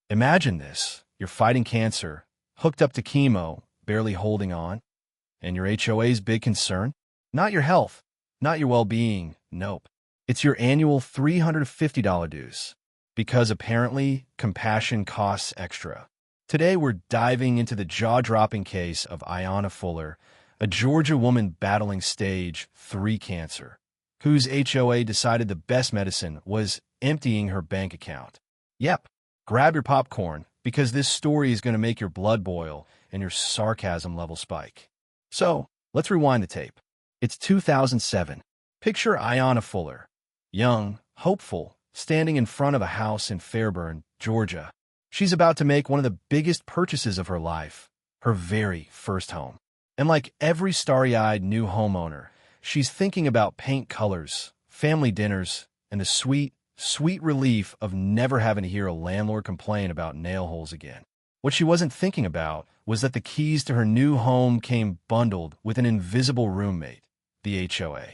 Imagine this. You're fighting cancer, hooked up to chemo, barely holding on, and your HOA's big concern? Not your health, not your well-being, nope. It's your annual $350 dues. Because apparently, compassion costs extra. Today, we're diving into the jaw-dropping case of Ayanna Fuller, a Georgia woman battling stage 3 cancer, whose HOA decided the best medicine was emptying her bank account. Yep, grab your popcorn, because this story is going to make your blood boil and your sarcasm level spike. So, let's rewind the tape. It's 2007. Picture Ayanna Fuller, young, hopeful, standing in front of a house in Fairburn, Georgia. She's about to make one of the biggest purchases of her life, her very first home. And like every starry-eyed new homeowner, she's thinking about paint colors, family dinners, and the sweet, sweet relief of never having to hear a landlord complain about nail holes again. What she wasn't thinking about was that the keys to her new home came bundled with an invisible roommate, the HOA.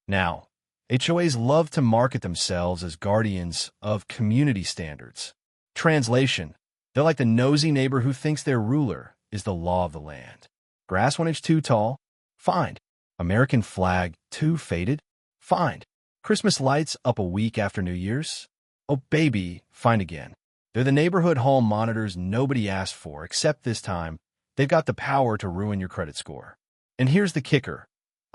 Now, HOAs love to market themselves as guardians of community standards. Translation: they're like the nosy neighbor who thinks their ruler is the law of the land. Grass 1 inch too tall? Fined. American flag too faded? Fined. Christmas lights up a week after New Year's? Oh baby, fined again. They're the neighborhood hall monitors nobody asked for, except this time, they've got the power to ruin your credit score. And here's the kicker.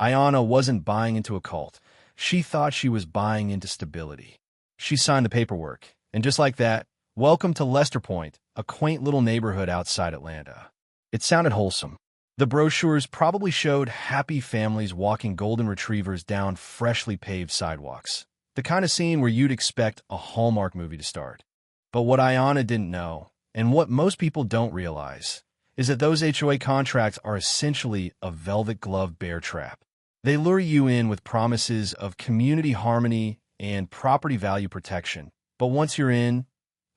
Ayanna wasn't buying into a cult. She thought she was buying into stability. She signed the paperwork, and just like that, welcome to Lester Point, a quaint little neighborhood outside Atlanta. It sounded wholesome. The brochures probably showed happy families walking golden retrievers down freshly paved sidewalks. The kind of scene where you'd expect a Hallmark movie to start. But what Ayanna didn't know, and what most people don't realize, is that those HOA contracts are essentially a velvet glove bear trap. They lure you in with promises of community harmony and property value protection. But once you're in,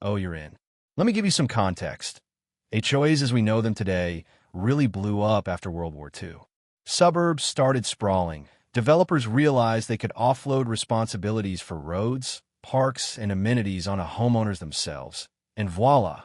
oh, you're in. Let me give you some context. HOAs as we know them today really blew up after World War II. Suburbs started sprawling. Developers realized they could offload responsibilities for roads, parks, and amenities onto homeowners themselves. And voila,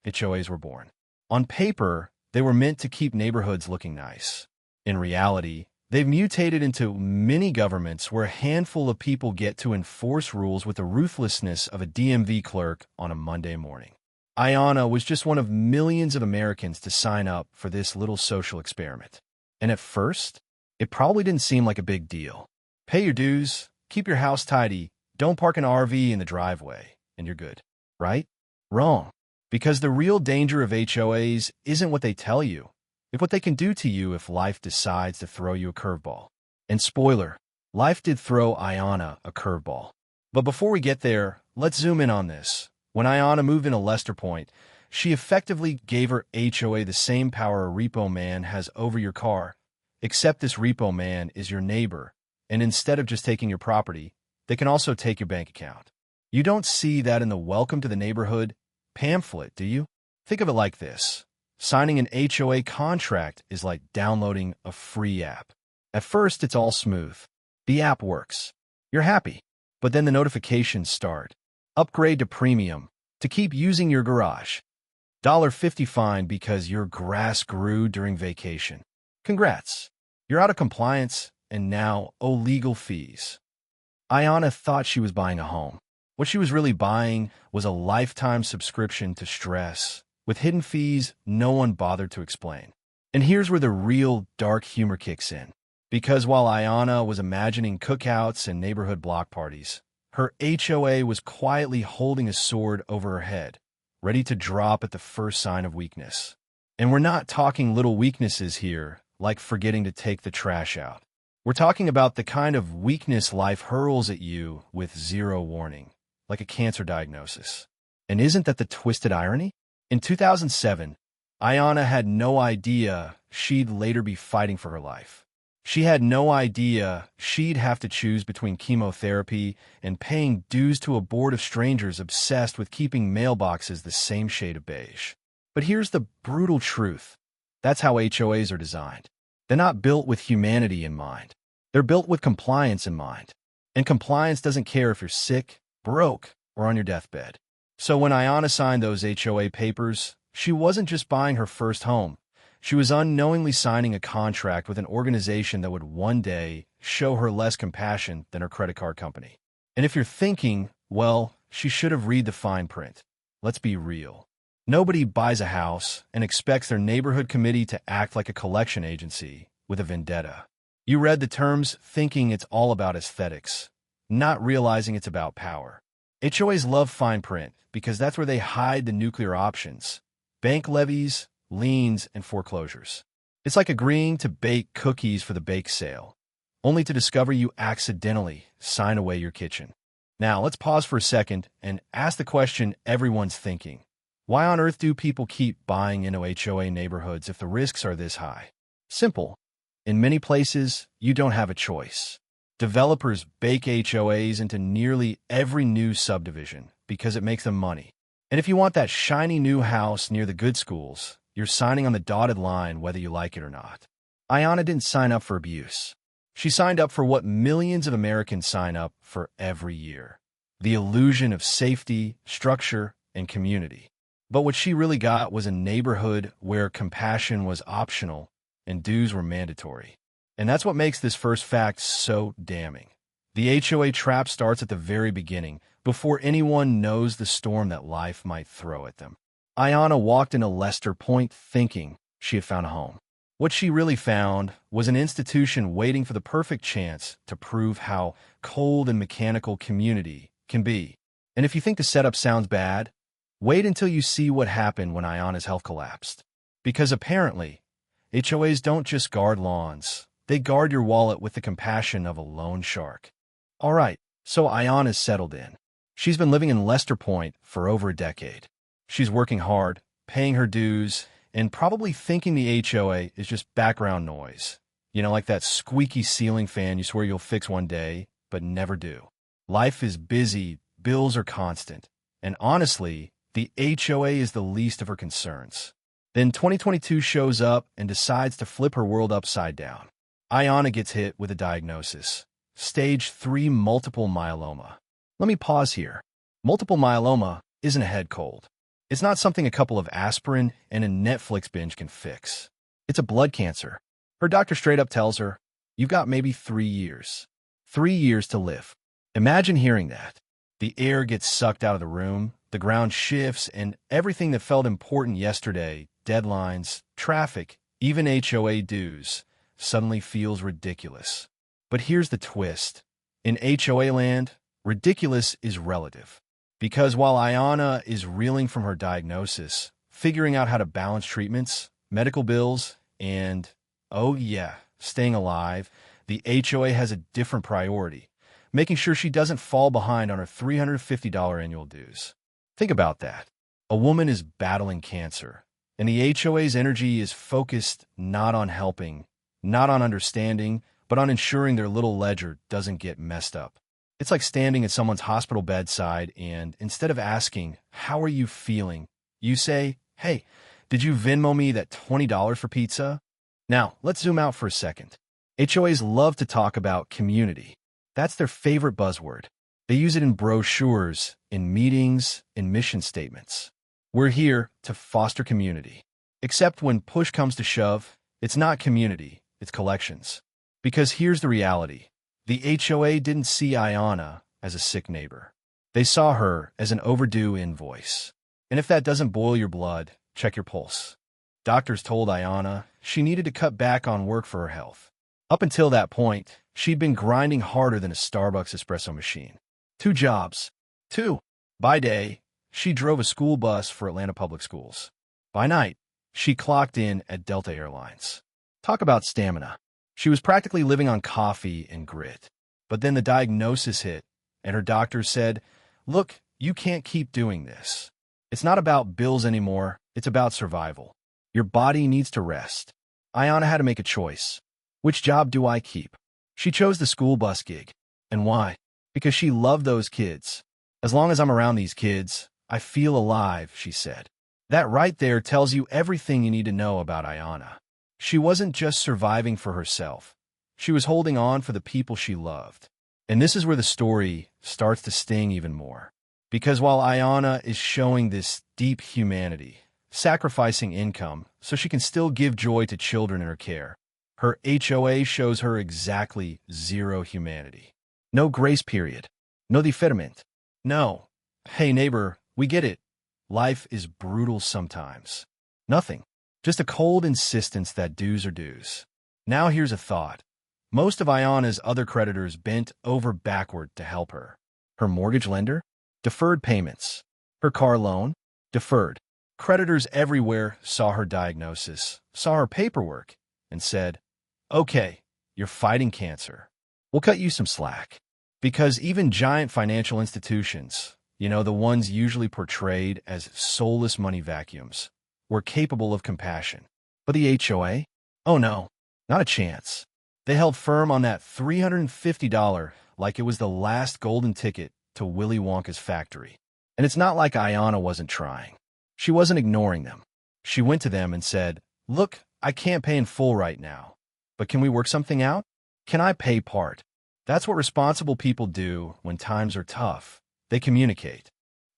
HOAs were born. On paper, they were meant to keep neighborhoods looking nice. In reality, they've mutated into mini governments where a handful of people get to enforce rules with the ruthlessness of a DMV clerk on a Monday morning. Ayanna was just one of millions of Americans to sign up for this little social experiment. And at first, it probably didn't seem like a big deal. Pay your dues, keep your house tidy, don't park an RV in the driveway, and you're good. Right? Wrong. Because the real danger of HOAs isn't what they tell you. It's what they can do to you if life decides to throw you a curveball. And spoiler, life did throw Ayanna a curveball. But before we get there, let's zoom in on this. When Ayanna moved into Lester Point, she effectively gave her HOA the same power a repo man has over your car, except this repo man is your neighbor, and instead of just taking your property, they can also take your bank account. You don't see that in the Welcome to the Neighborhood pamphlet, do you? Think of it like this. Signing an HOA contract is like downloading a free app. At first, it's all smooth. The app works. You're happy. But then the notifications start. Upgrade to premium to keep using your garage. $50 fine because your grass grew during vacation. Congrats. You're out of compliance and now owe legal fees. Ayanna thought she was buying a home. What she was really buying was a lifetime subscription to stress, with hidden fees no one bothered to explain. And here's where the real dark humor kicks in. Because while Ayanna was imagining cookouts and neighborhood block parties, her HOA was quietly holding a sword over her head, ready to drop at the first sign of weakness. And we're not talking little weaknesses here, like forgetting to take the trash out. We're talking about the kind of weakness life hurls at you with zero warning, like a cancer diagnosis. And isn't that the twisted irony? In 2007, Ayanna had no idea she'd later be fighting for her life. She had no idea she'd have to choose between chemotherapy and paying dues to a board of strangers obsessed with keeping mailboxes the same shade of beige. But here's the brutal truth. That's how HOAs are designed. They're not built with humanity in mind. They're built with compliance in mind. And compliance doesn't care if you're sick, broke, or on your deathbed. So when Ayanna signed those HOA papers, she wasn't just buying her first home. She was unknowingly signing a contract with an organization that would one day show her less compassion than her credit card company. And if you're thinking, well, she should have read the fine print, let's be real. Nobody buys a house and expects their neighborhood committee to act like a collection agency with a vendetta. You read the terms thinking it's all about aesthetics, not realizing it's about power. HOAs love fine print because that's where they hide the nuclear options: bank levies, liens, and foreclosures. It's like agreeing to bake cookies for the bake sale, only to discover you accidentally sign away your kitchen. Now, let's pause for a second and ask the question everyone's thinking. Why on earth do people keep buying into HOA neighborhoods if the risks are this high? Simple. In many places, you don't have a choice. Developers bake HOAs into nearly every new subdivision because it makes them money. And if you want that shiny new house near the good schools, you're signing on the dotted line whether you like it or not. Ayanna didn't sign up for abuse. She signed up for what millions of Americans sign up for every year: the illusion of safety, structure, and community. But what she really got was a neighborhood where compassion was optional and dues were mandatory. And that's what makes this first fact so damning. The HOA trap starts at the very beginning, before anyone knows the storm that life might throw at them. Ayanna walked into Lester Point thinking she had found a home. What she really found was an institution waiting for the perfect chance to prove how cold and mechanical community can be. And if you think the setup sounds bad, wait until you see what happened when Ayanna's health collapsed. Because apparently, HOAs don't just guard lawns. They guard your wallet with the compassion of a loan shark. All right, so Ayanna's settled in. She's been living in Lester Point for over a decade. She's working hard, paying her dues, and probably thinking the HOA is just background noise. You know, like that squeaky ceiling fan you swear you'll fix one day, but never do. Life is busy, bills are constant, and honestly, the HOA is the least of her concerns. Then 2022 shows up and decides to flip her world upside down. Ayanna gets hit with a diagnosis: Stage 3 multiple myeloma. Let me pause here. Multiple myeloma isn't a head cold. It's not something a couple of aspirin and a Netflix binge can fix. It's a blood cancer. Her doctor straight up tells her, you've got maybe 3 years. 3 years to live. Imagine hearing that. The air gets sucked out of the room, the ground shifts, and everything that felt important yesterday, deadlines, traffic, even HOA dues, suddenly feels ridiculous. But here's the twist. In HOA land, ridiculous is relative. Because while Ayanna is reeling from her diagnosis, figuring out how to balance treatments, medical bills, and, oh yeah, staying alive, the HOA has a different priority: making sure she doesn't fall behind on her $350 annual dues. Think about that. A woman is battling cancer, and the HOA's energy is focused not on helping, not on understanding, but on ensuring their little ledger doesn't get messed up. It's like standing at someone's hospital bedside and, instead of asking, how are you feeling, you say, hey, did you Venmo me that $20 for pizza? Now, let's zoom out for a second. HOAs love to talk about community. That's their favorite buzzword. They use it in brochures, in meetings, in mission statements. We're here to foster community. Except when push comes to shove, it's not community, it's collections. Because here's the reality. The HOA didn't see Ayanna as a sick neighbor. They saw her as an overdue invoice. And if that doesn't boil your blood, check your pulse. Doctors told Ayanna she needed to cut back on work for her health. Up until that point, she'd been grinding harder than a Starbucks espresso machine. 2 jobs. 2. By day, she drove a school bus for Atlanta Public Schools. By night, she clocked in at Delta Airlines. Talk about stamina. She was practically living on coffee and grit. But then the diagnosis hit, and her doctor said, look, you can't keep doing this. It's not about bills anymore, it's about survival. Your body needs to rest. Ayanna had to make a choice. Which job do I keep? She chose the school bus gig. And why? Because she loved those kids. As long as I'm around these kids, I feel alive, she said. That right there tells you everything you need to know about Ayanna. She wasn't just surviving for herself. She was holding on for the people she loved. And this is where the story starts to sting even more. Because while Ayana is showing this deep humanity, sacrificing income so she can still give joy to children in her care, her HOA shows her exactly zero humanity. No grace period. No deferment. No. Hey neighbor, we get it. Life is brutal sometimes. Nothing. Just a cold insistence that dues are dues. Now here's a thought. Most of Ayana's other creditors bent over backward to help her. Her mortgage lender? Deferred payments. Her car loan? Deferred. Creditors everywhere saw her diagnosis, saw her paperwork, and said, "Okay, you're fighting cancer. We'll cut you some slack." Because even giant financial institutions, the ones usually portrayed as soulless money vacuums, were capable of compassion. But the HOA? Oh no, not a chance. They held firm on that $350 like it was the last golden ticket to Willy Wonka's factory. And it's not like Ayana wasn't trying. She wasn't ignoring them. She went to them and said, "Look, I can't pay in full right now, but can we work something out? Can I pay part?" That's what responsible people do when times are tough. They communicate.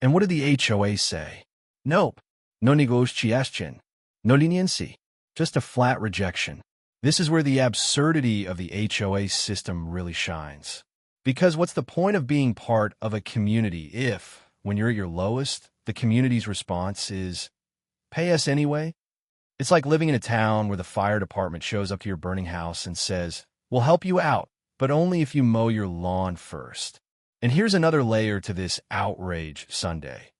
And what did the HOA say? Nope. No negotiation. No leniency. Just a flat rejection. This is where the absurdity of the HOA system really shines. Because what's the point of being part of a community if, when you're at your lowest, the community's response is, "Pay us anyway"? It's like living in a town where the fire department shows up to your burning house and says, "We'll help you out, but only if you mow your lawn first." And here's another layer to this outrage Sunday.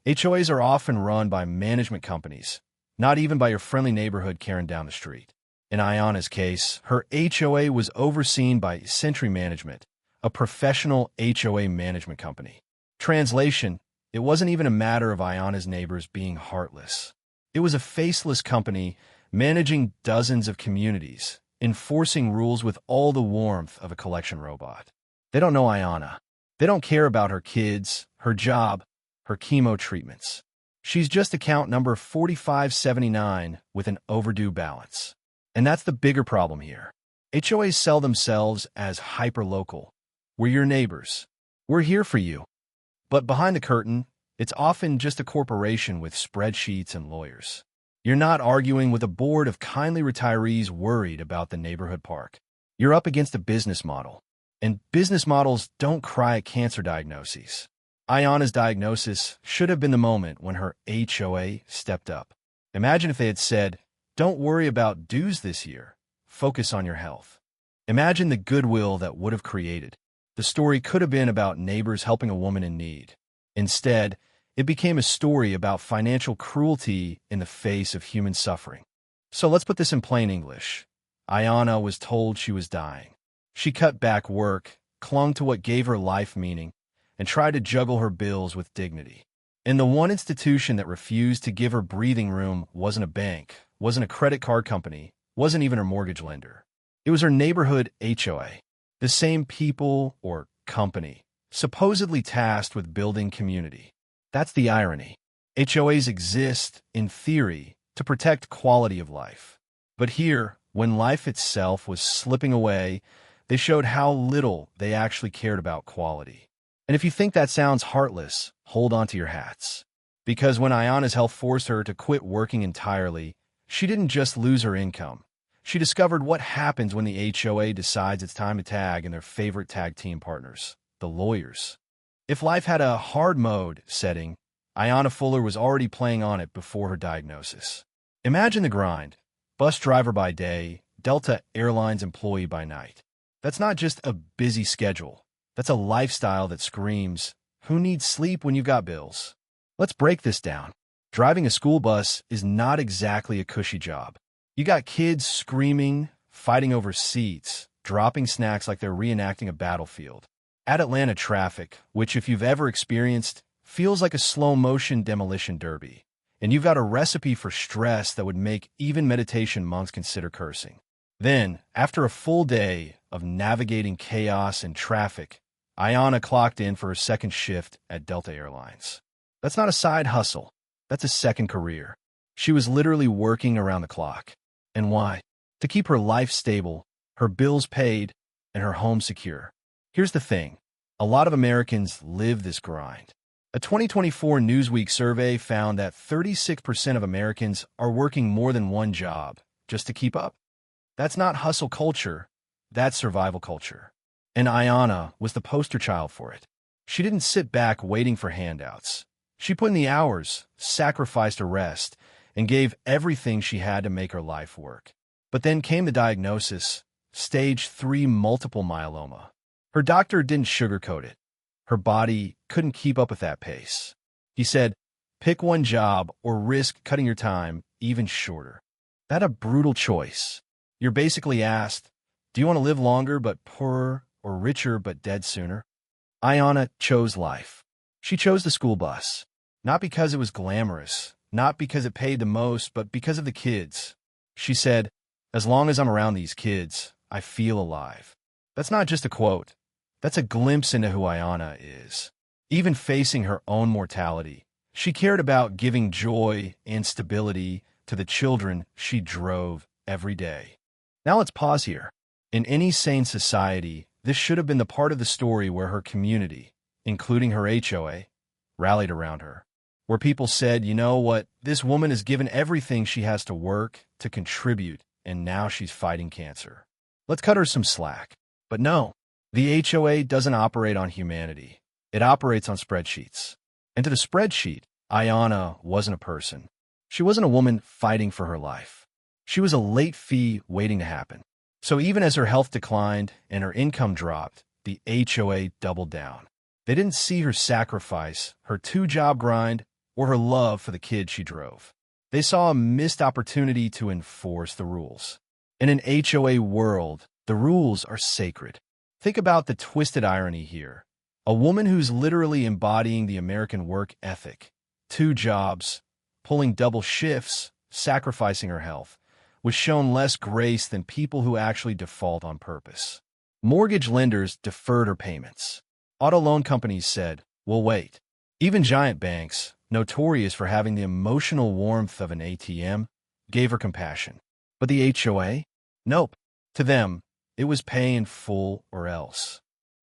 HOAs are often run by management companies, not even by your friendly neighborhood Karen down the street. In Ayana's case, her HOA was overseen by Century Management, a professional HOA management company. Translation, it wasn't even a matter of Ayana's neighbors being heartless. It was a faceless company managing dozens of communities, enforcing rules with all the warmth of a collection robot. They don't know Ayana. They don't care about her kids, her job, her chemo treatments. She's just account number 4579 with an overdue balance. And that's the bigger problem here. HOAs sell themselves as hyperlocal. We're your neighbors. We're here for you. But behind the curtain, it's often just a corporation with spreadsheets and lawyers. You're not arguing with a board of kindly retirees worried about the neighborhood park. You're up against a business model. And business models don't cry at cancer diagnoses. Ayana's diagnosis should have been the moment when her HOA stepped up. Imagine if they had said, "Don't worry about dues this year. Focus on your health." Imagine the goodwill that would have created. The story could have been about neighbors helping a woman in need. Instead, it became a story about financial cruelty in the face of human suffering. So let's put this in plain English. Ayana was told she was dying. She cut back work, clung to what gave her life meaning, and tried to juggle her bills with dignity. And the one institution that refused to give her breathing room wasn't a bank, wasn't a credit card company, wasn't even her mortgage lender. It was her neighborhood HOA, the same people or company, supposedly tasked with building community. That's the irony. HOAs exist, in theory, to protect quality of life. But here, when life itself was slipping away, they showed how little they actually cared about quality. And if you think that sounds heartless, hold on to your hats. Because when Ayana's health forced her to quit working entirely, she didn't just lose her income. She discovered what happens when the HOA decides it's time to tag in their favorite tag team partners, the lawyers. If life had a hard mode setting, Ayana Fuller was already playing on it before her diagnosis. Imagine the grind. Bus driver by day, Delta Airlines employee by night. That's not just a busy schedule. That's a lifestyle that screams, who needs sleep when you've got bills? Let's break this down. Driving a school bus is not exactly a cushy job. You got kids screaming, fighting over seats, dropping snacks like they're reenacting a battlefield. Add Atlanta traffic, which if you've ever experienced, feels like a slow-motion demolition derby. And you've got a recipe for stress that would make even meditation monks consider cursing. Then, after a full day of navigating chaos and traffic, Ayana clocked in for her second shift at Delta Airlines. That's not a side hustle. That's a second career. She was literally working around the clock. And why? To keep her life stable, her bills paid, and her home secure. Here's the thing. A lot of Americans live this grind. A 2024 Newsweek survey found that 36% of Americans are working more than one job just to keep up. That's not hustle culture, that's survival culture. And Ayanna was the poster child for it. She didn't sit back waiting for handouts. She put in the hours, sacrificed her rest, and gave everything she had to make her life work. But then came the diagnosis, stage 3 multiple myeloma. Her doctor didn't sugarcoat it. Her body couldn't keep up with that pace. He said, pick one job or risk cutting your time even shorter. That's a brutal choice. You're basically asked, do you want to live longer but poorer or richer but dead sooner? Ayanna chose life. She chose the school bus, not because it was glamorous, not because it paid the most, but because of the kids. She said, as long as I'm around these kids, I feel alive. That's not just a quote. That's a glimpse into who Ayanna is. Even facing her own mortality, she cared about giving joy and stability to the children she drove every day. Now let's pause here. In any sane society, this should have been the part of the story where her community, including her HOA, rallied around her. Where people said, you know what, this woman has given everything she has to work, to contribute, and now she's fighting cancer. Let's cut her some slack. But no, the HOA doesn't operate on humanity. It operates on spreadsheets. And to the spreadsheet, Ayanna wasn't a person. She wasn't a woman fighting for her life. She was a late fee waiting to happen. So even as her health declined and her income dropped, the HOA doubled down. They didn't see her sacrifice, her 2-job grind, or her love for the kid she drove. They saw a missed opportunity to enforce the rules. In an HOA world, the rules are sacred. Think about the twisted irony here. A woman who's literally embodying the American work ethic, 2 jobs, pulling double shifts, sacrificing her health, was shown less grace than people who actually default on purpose. Mortgage lenders deferred her payments. Auto loan companies said, we'll wait. Even giant banks, notorious for having the emotional warmth of an ATM, gave her compassion. But the HOA? Nope. To them, it was pay in full or else.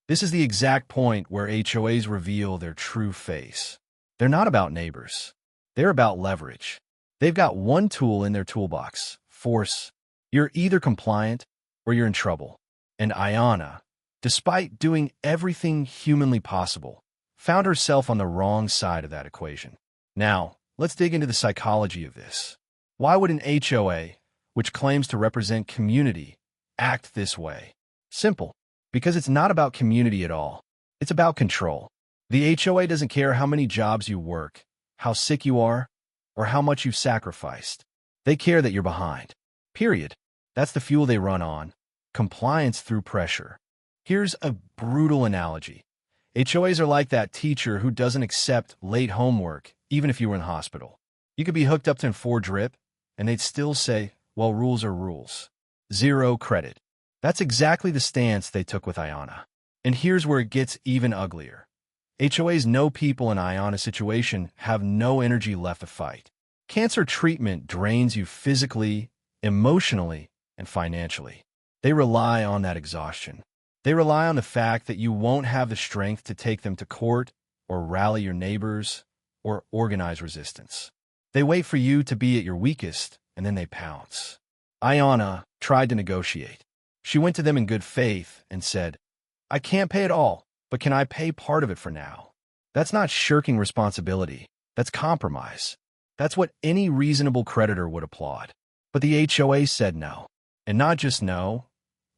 This is the exact point where HOAs reveal their true face. They're not about neighbors. They're about leverage. They've got one tool in their toolbox, force. You're either compliant or you're in trouble. And Ayanna, despite doing everything humanly possible, found herself on the wrong side of that equation. Now, let's dig into the psychology of this. Why would an HOA, which claims to represent community, act this way? Simple. Because it's not about community at all. It's about control. The HOA doesn't care how many jobs you work, how sick you are, or how much you've sacrificed. They care that you're behind. Period. That's the fuel they run on. Compliance through pressure. Here's a brutal analogy. HOAs are like that teacher who doesn't accept late homework, even if you were in hospital. You could be hooked up to 4 drip, and they'd still say, well, rules are rules. 0 credit. That's exactly the stance they took with Ayanna. And here's where it gets even uglier. HOAs know people in Ayanna's situation have no energy left to fight. Cancer treatment drains you physically, emotionally, and financially. They rely on that exhaustion. They rely on the fact that you won't have the strength to take them to court or rally your neighbors or organize resistance. They wait for you to be at your weakest, and then they pounce. Ayanna tried to negotiate. She went to them in good faith and said, I can't pay it all, but can I pay part of it for now? That's not shirking responsibility. That's compromise. That's what any reasonable creditor would applaud. But the HOA said no. And not just no,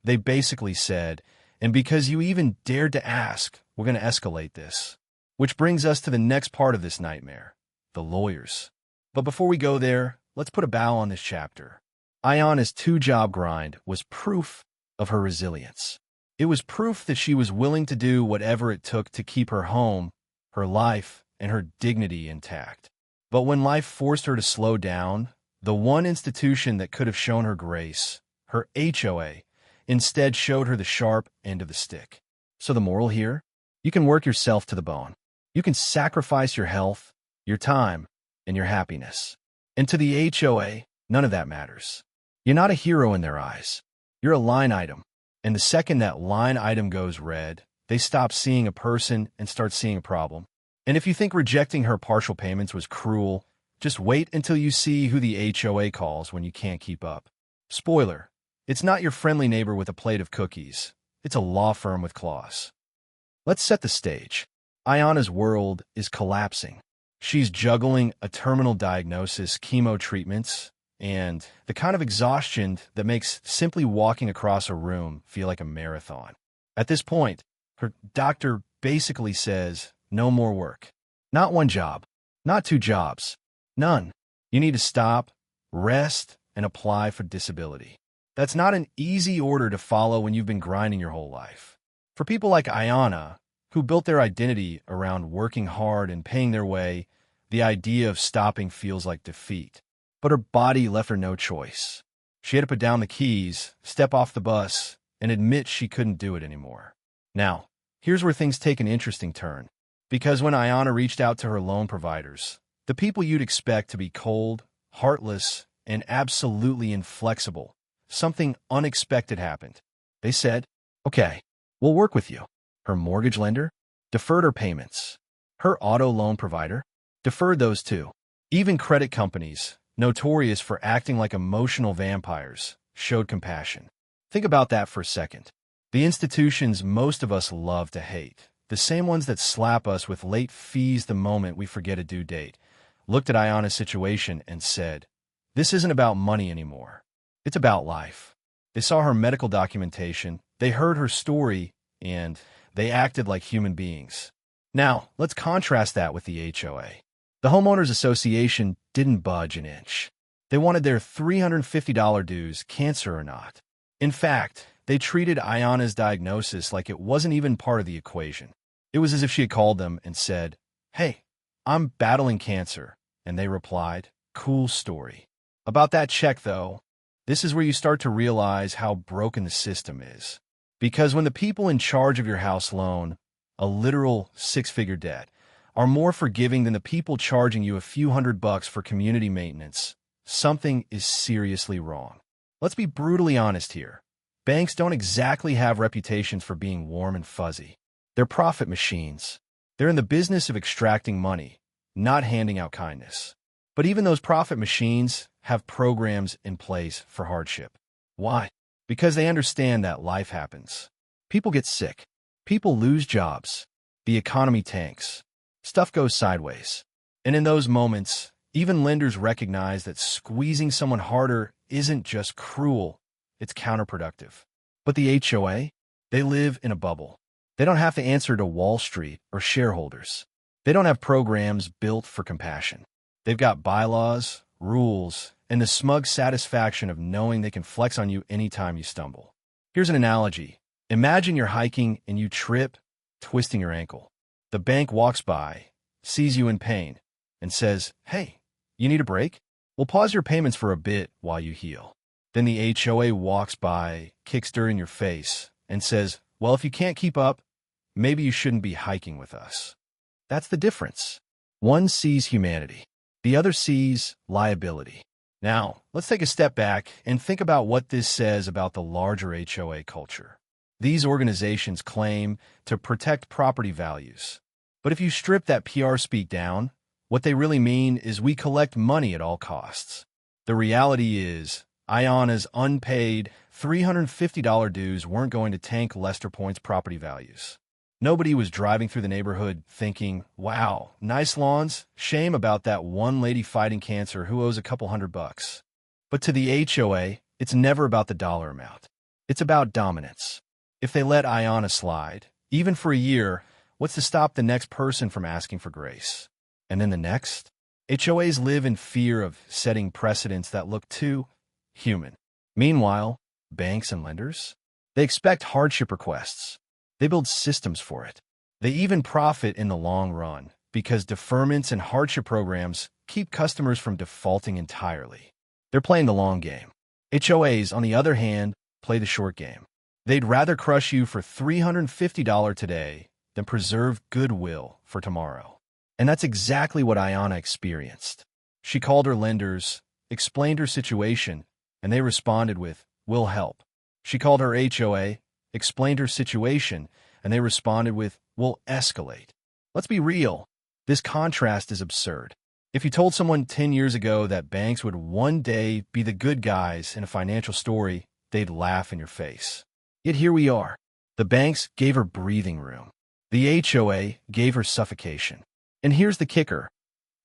they basically said, and because you even dared to ask, we're going to escalate this. Which brings us to the next part of this nightmare, the lawyers. But before we go there, let's put a bow on this chapter. Ayanna's 2-job grind was proof of her resilience. It was proof that she was willing to do whatever it took to keep her home, her life, and her dignity intact. But when life forced her to slow down, the one institution that could have shown her grace, her HOA, instead showed her the sharp end of the stick. So the moral here? You can work yourself to the bone. You can sacrifice your health, your time, and your happiness. And to the HOA, none of that matters. You're not a hero in their eyes. You're a line item. And the second that line item goes red, they stop seeing a person and start seeing a problem. And if you think rejecting her partial payments was cruel, just wait until you see who the HOA calls when you can't keep up. Spoiler, it's not your friendly neighbor with a plate of cookies. It's a law firm with claws. Let's set the stage. Ayana's world is collapsing. She's juggling a terminal diagnosis, chemo treatments, and the kind of exhaustion that makes simply walking across a room feel like a marathon. At this point, her doctor basically says, no more work. Not one job, not two jobs, none. You need to stop, rest, and apply for disability. That's not an easy order to follow when you've been grinding your whole life. For people like Ayana, who built their identity around working hard and paying their way, the idea of stopping feels like defeat. But her body left her no choice. She had to put down the keys, step off the bus, and admit she couldn't do it anymore. Now, here's where things take an interesting turn. Because when Ayana reached out to her loan providers, the people you'd expect to be cold, heartless, and absolutely inflexible, something unexpected happened. They said, okay, we'll work with you. Her mortgage lender deferred her payments. Her auto loan provider deferred those too. Even credit companies, notorious for acting like emotional vampires, showed compassion. Think about that for a second. The institutions most of us love to hate, the same ones that slap us with late fees the moment we forget a due date, looked at Ayana's situation and said, this isn't about money anymore. It's about life. They saw her medical documentation, they heard her story, and they acted like human beings. Now, let's contrast that with the HOA. The Homeowners Association didn't budge an inch. They wanted their $350 dues, cancer or not. In fact, they treated Ayana's diagnosis like it wasn't even part of the equation. It was as if she had called them and said, hey, I'm battling cancer. And they replied, cool story. About that check, though, this is where you start to realize how broken the system is. Because when the people in charge of your house loan, a literal six-figure debt, are more forgiving than the people charging you a few $100 for community maintenance, something is seriously wrong. Let's be brutally honest here. Banks don't exactly have reputations for being warm and fuzzy. They're profit machines. They're in the business of extracting money, not handing out kindness. But even those profit machines have programs in place for hardship. Why? Because they understand that life happens. People get sick. People lose jobs. The economy tanks. Stuff goes sideways. And in those moments, even lenders recognize that squeezing someone harder isn't just cruel, it's counterproductive. But the HOA, they live in a bubble. They don't have to answer to Wall Street or shareholders. They don't have programs built for compassion. They've got bylaws, rules, and the smug satisfaction of knowing they can flex on you anytime you stumble. Here's an analogy. Imagine you're hiking and you trip, twisting your ankle. The bank walks by, sees you in pain, and says, hey, you need a break? We'll pause your payments for a bit while you heal. Then the HOA walks by, kicks dirt in your face, and says, well, if you can't keep up, maybe you shouldn't be hiking with us. That's the difference. One sees humanity. The other sees liability. Now, let's take a step back and think about what this says about the larger HOA culture. These organizations claim to protect property values. But if you strip that PR speak down, what they really mean is we collect money at all costs. The reality is, Ayana's unpaid $350 dues weren't going to tank Lester Point's property values. Nobody was driving through the neighborhood thinking, wow, nice lawns, shame about that one lady fighting cancer who owes a couple $100. But to the HOA, it's never about the dollar amount. It's about dominance. If they let Ayana slide, even for a year, what's to stop the next person from asking for grace? And then the next? HOAs live in fear of setting precedents that look too human. Meanwhile, banks and lenders, they expect hardship requests. They build systems for it. They even profit in the long run because deferments and hardship programs keep customers from defaulting entirely. They're playing the long game. HOAs, on the other hand, play the short game. They'd rather crush you for $350 today than preserve goodwill for tomorrow. And that's exactly what Ayana experienced. She called her lenders, explained her situation, and they responded with, we'll help. She called her HOA, explained her situation, and they responded with, we'll escalate. Let's be real. This contrast is absurd. If you told someone 10 years ago that banks would one day be the good guys in a financial story, they'd laugh in your face. Yet here we are. The banks gave her breathing room. The HOA gave her suffocation. And here's the kicker.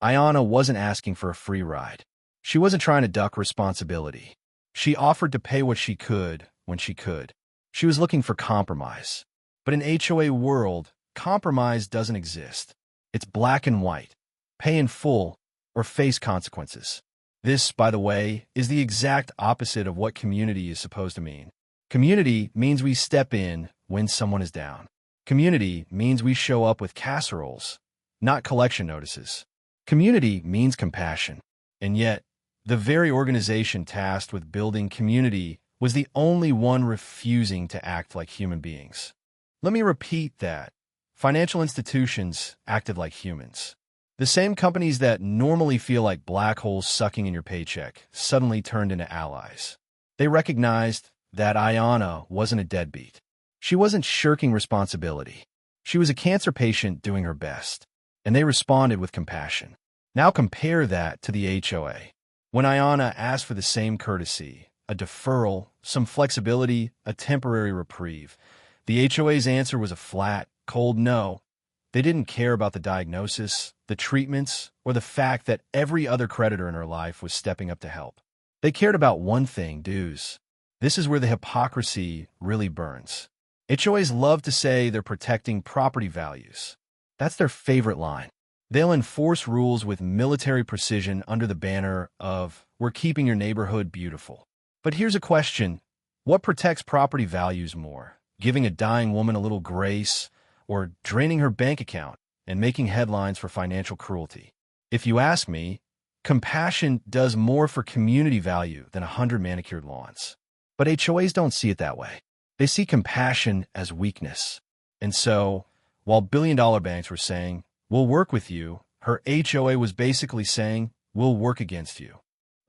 Ayanna wasn't asking for a free ride. She wasn't trying to duck responsibility. She offered to pay what she could when she could. She was looking for compromise. But in HOA world, compromise doesn't exist. It's black and white. Pay in full or face consequences. This, by the way, is the exact opposite of what community is supposed to mean. Community means we step in when someone is down. Community means we show up with casseroles, not collection notices. Community means compassion. And yet, the very organization tasked with building community was the only one refusing to act like human beings. Let me repeat that. Financial institutions acted like humans. The same companies that normally feel like black holes sucking in your paycheck suddenly turned into allies. They recognized that Ayanna wasn't a deadbeat. She wasn't shirking responsibility. She was a cancer patient doing her best. And they responded with compassion. Now compare that to the HOA. When Ayanna asked for the same courtesy, a deferral, some flexibility, a temporary reprieve, the HOA's answer was a flat, cold no. They didn't care about the diagnosis, the treatments, or the fact that every other creditor in her life was stepping up to help. They cared about one thing, dues. This is where the hypocrisy really burns. HOAs love to say they're protecting property values. That's their favorite line. They'll enforce rules with military precision under the banner of, "We're keeping your neighborhood beautiful." But here's a question. What protects property values more? Giving a dying woman a little grace, or draining her bank account and making headlines for financial cruelty? If you ask me, compassion does more for community value than 100 manicured lawns. But HOAs don't see it that way. They see compassion as weakness. And so, while billion-dollar banks were saying, "We'll work with you," her HOA was basically saying, "We'll work against you."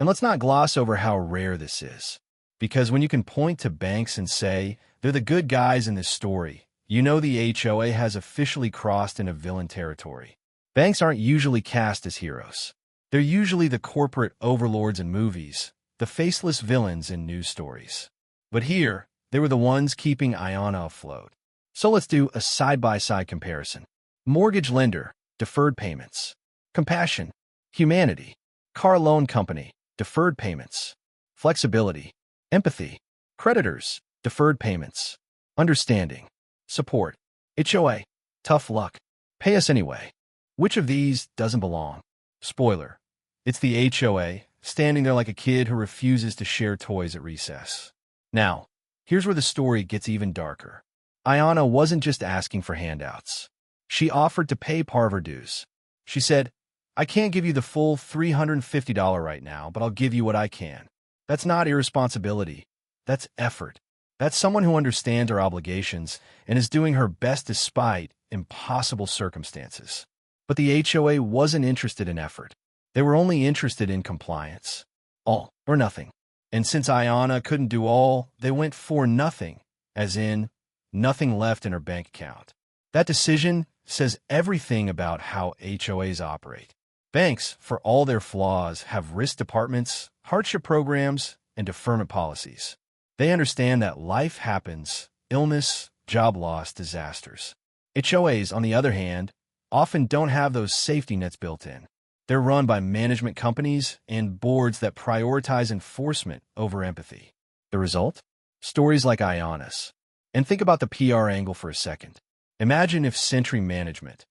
And let's not gloss over how rare this is. Because when you can point to banks and say, "They're the good guys in this story," you know the HOA has officially crossed into villain territory. Banks aren't usually cast as heroes. They're usually the corporate overlords in movies, the faceless villains in news stories. But here, they were the ones keeping Ayanna afloat. So let's do a side-by-side comparison. Mortgage lender, deferred payments. Compassion, humanity. Car loan company, deferred payments. Flexibility, empathy. Creditors, deferred payments. Understanding, support. HOA, tough luck. Pay us anyway. Which of these doesn't belong? Spoiler, it's the HOA, standing there like a kid who refuses to share toys at recess. Now, here's where the story gets even darker. Ayanna wasn't just asking for handouts. She offered to pay part of her dues. She said, "I can't give you the full $350 right now, but I'll give you what I can." That's not irresponsibility. That's effort. That's someone who understands her obligations and is doing her best despite impossible circumstances. But the HOA wasn't interested in effort. They were only interested in compliance. All or nothing. And since Ayanna couldn't do all, they went for nothing, as in, nothing left in her bank account. That decision says everything about how HOAs operate. Banks, for all their flaws, have risk departments, hardship programs, and deferment policies. They understand that life happens, illness, job loss, disasters. HOAs, on the other hand, often don't have those safety nets built in. They're run by management companies and boards that prioritize enforcement over empathy. The result? Stories like Ayanna's. And think about the PR angle for a second. Imagine if Century Management,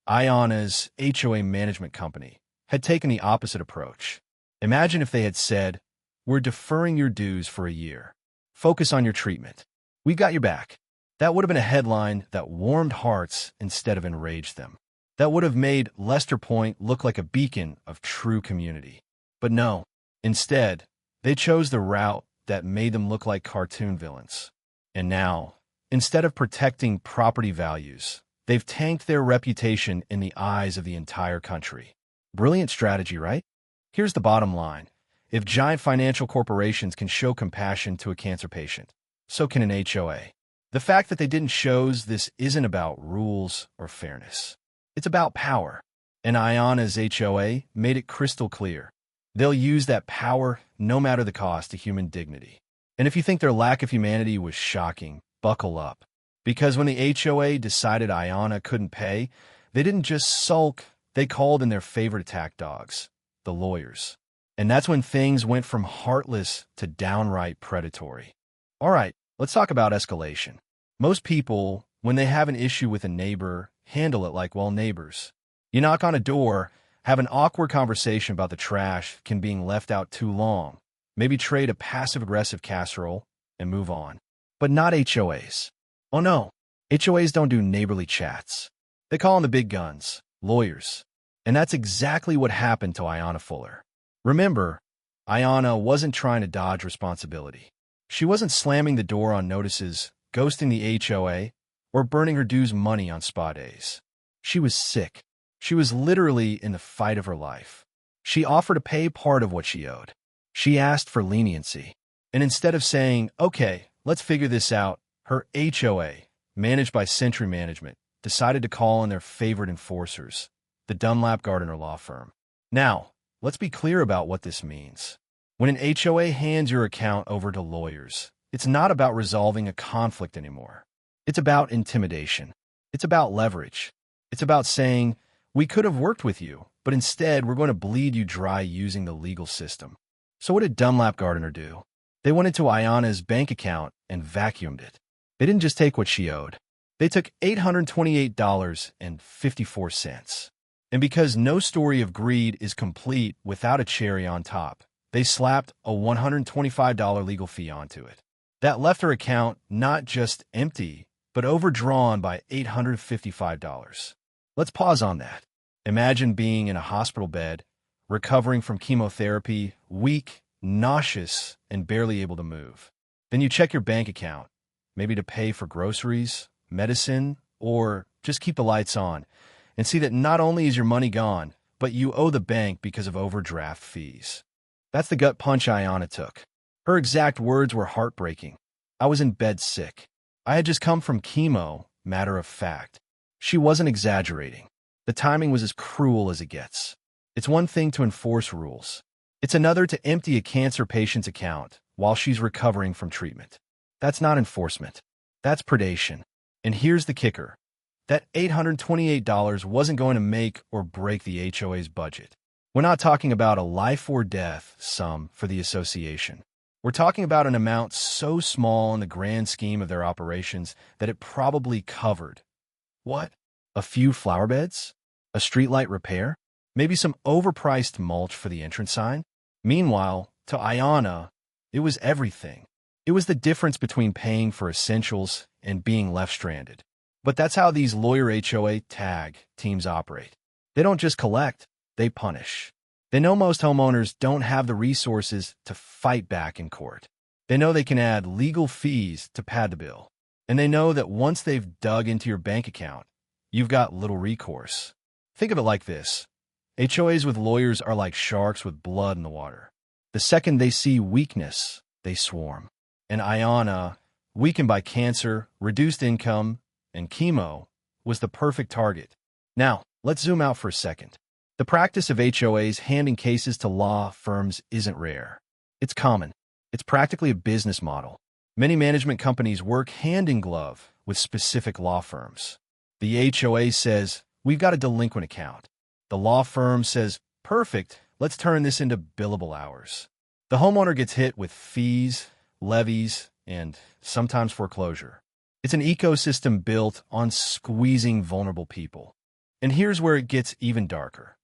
Ayanna's HOA management company, had taken the opposite approach. Imagine if they had said, "We're deferring your dues for a year. Focus on your treatment. We've got your back." That would have been a headline that warmed hearts instead of enraged them. That would have made Lester Point look like a beacon of true community. But no, instead, they chose the route that made them look like cartoon villains. And now, instead of protecting property values, they've tanked their reputation in the eyes of the entire country. Brilliant strategy, right? Here's the bottom line. If giant financial corporations can show compassion to a cancer patient, so can an HOA. The fact that they didn't shows this isn't about rules or fairness. It's about power. And Ayana's HOA made it crystal clear. They'll use that power no matter the cost to human dignity. And if you think their lack of humanity was shocking, buckle up. Because when the HOA decided Ayana couldn't pay, they didn't just sulk, they called in their favorite attack dogs, the lawyers. And that's when things went from heartless to downright predatory. All right, let's talk about escalation. Most people, when they have an issue with a neighbor, handle it like, well, neighbors. You knock on a door, have an awkward conversation about the trash can being left out too long, maybe trade a passive-aggressive casserole, and move on. But not HOAs. Oh no, HOAs don't do neighborly chats. They call in the big guns, lawyers. And that's exactly what happened to Ayana Fuller. Remember, Ayana wasn't trying to dodge responsibility. She wasn't slamming the door on notices, ghosting the HOA, or burning her dues money on spa days. She was sick. She was literally in the fight of her life. She offered to pay part of what she owed. She asked for leniency. And instead of saying, okay, let's figure this out, her HOA, managed by Century Management, decided to call in their favorite enforcers, the Dunlap Gardner law firm. Now, let's be clear about what this means. When an HOA hands your account over to lawyers, it's not about resolving a conflict anymore. It's about intimidation. It's about leverage. It's about saying, we could have worked with you, but instead we're going to bleed you dry using the legal system. So what did Dunlap Gardner do? They went into Ayana's bank account and vacuumed it. They didn't just take what she owed. They took $828.54. And because no story of greed is complete without a cherry on top, they slapped a $125 legal fee onto it. That left her account not just empty, but overdrawn by $855. Let's pause on that. Imagine being in a hospital bed, recovering from chemotherapy, weak, nauseous, and barely able to move. Then you check your bank account, maybe to pay for groceries, medicine, or just keep the lights on, and see that not only is your money gone, but you owe the bank because of overdraft fees. That's the gut punch Ayana took. Her exact words were heartbreaking. I was in bed sick. I had just come from chemo, matter of fact. She wasn't exaggerating. The timing was as cruel as it gets. It's one thing to enforce rules. It's another to empty a cancer patient's account while she's recovering from treatment. That's not enforcement. That's predation. And here's the kicker. That $828 wasn't going to make or break the HOA's budget. We're not talking about a life or death sum for the association. We're talking about an amount so small in the grand scheme of their operations that it probably covered, what? A few flower beds? A streetlight repair? Maybe some overpriced mulch for the entrance sign? Meanwhile, to Ayana, it was everything. It was the difference between paying for essentials and being left stranded. But that's how these lawyer HOA tag teams operate. They don't just collect, they punish. They know most homeowners don't have the resources to fight back in court. They know they can add legal fees to pad the bill. And they know that once they've dug into your bank account, you've got little recourse. Think of it like this. HOAs with lawyers are like sharks with blood in the water. The second they see weakness, they swarm. And Ayana, weakened by cancer, reduced income, and chemo, was the perfect target. Now, let's zoom out for a second. The practice of HOAs handing cases to law firms isn't rare. It's common. It's practically a business model. Many management companies work hand in glove with specific law firms. The HOA says, we've got a delinquent account. The law firm says, perfect, let's turn this into billable hours. The homeowner gets hit with fees, levies, and sometimes foreclosure. It's an ecosystem built on squeezing vulnerable people. And here's where it gets even darker.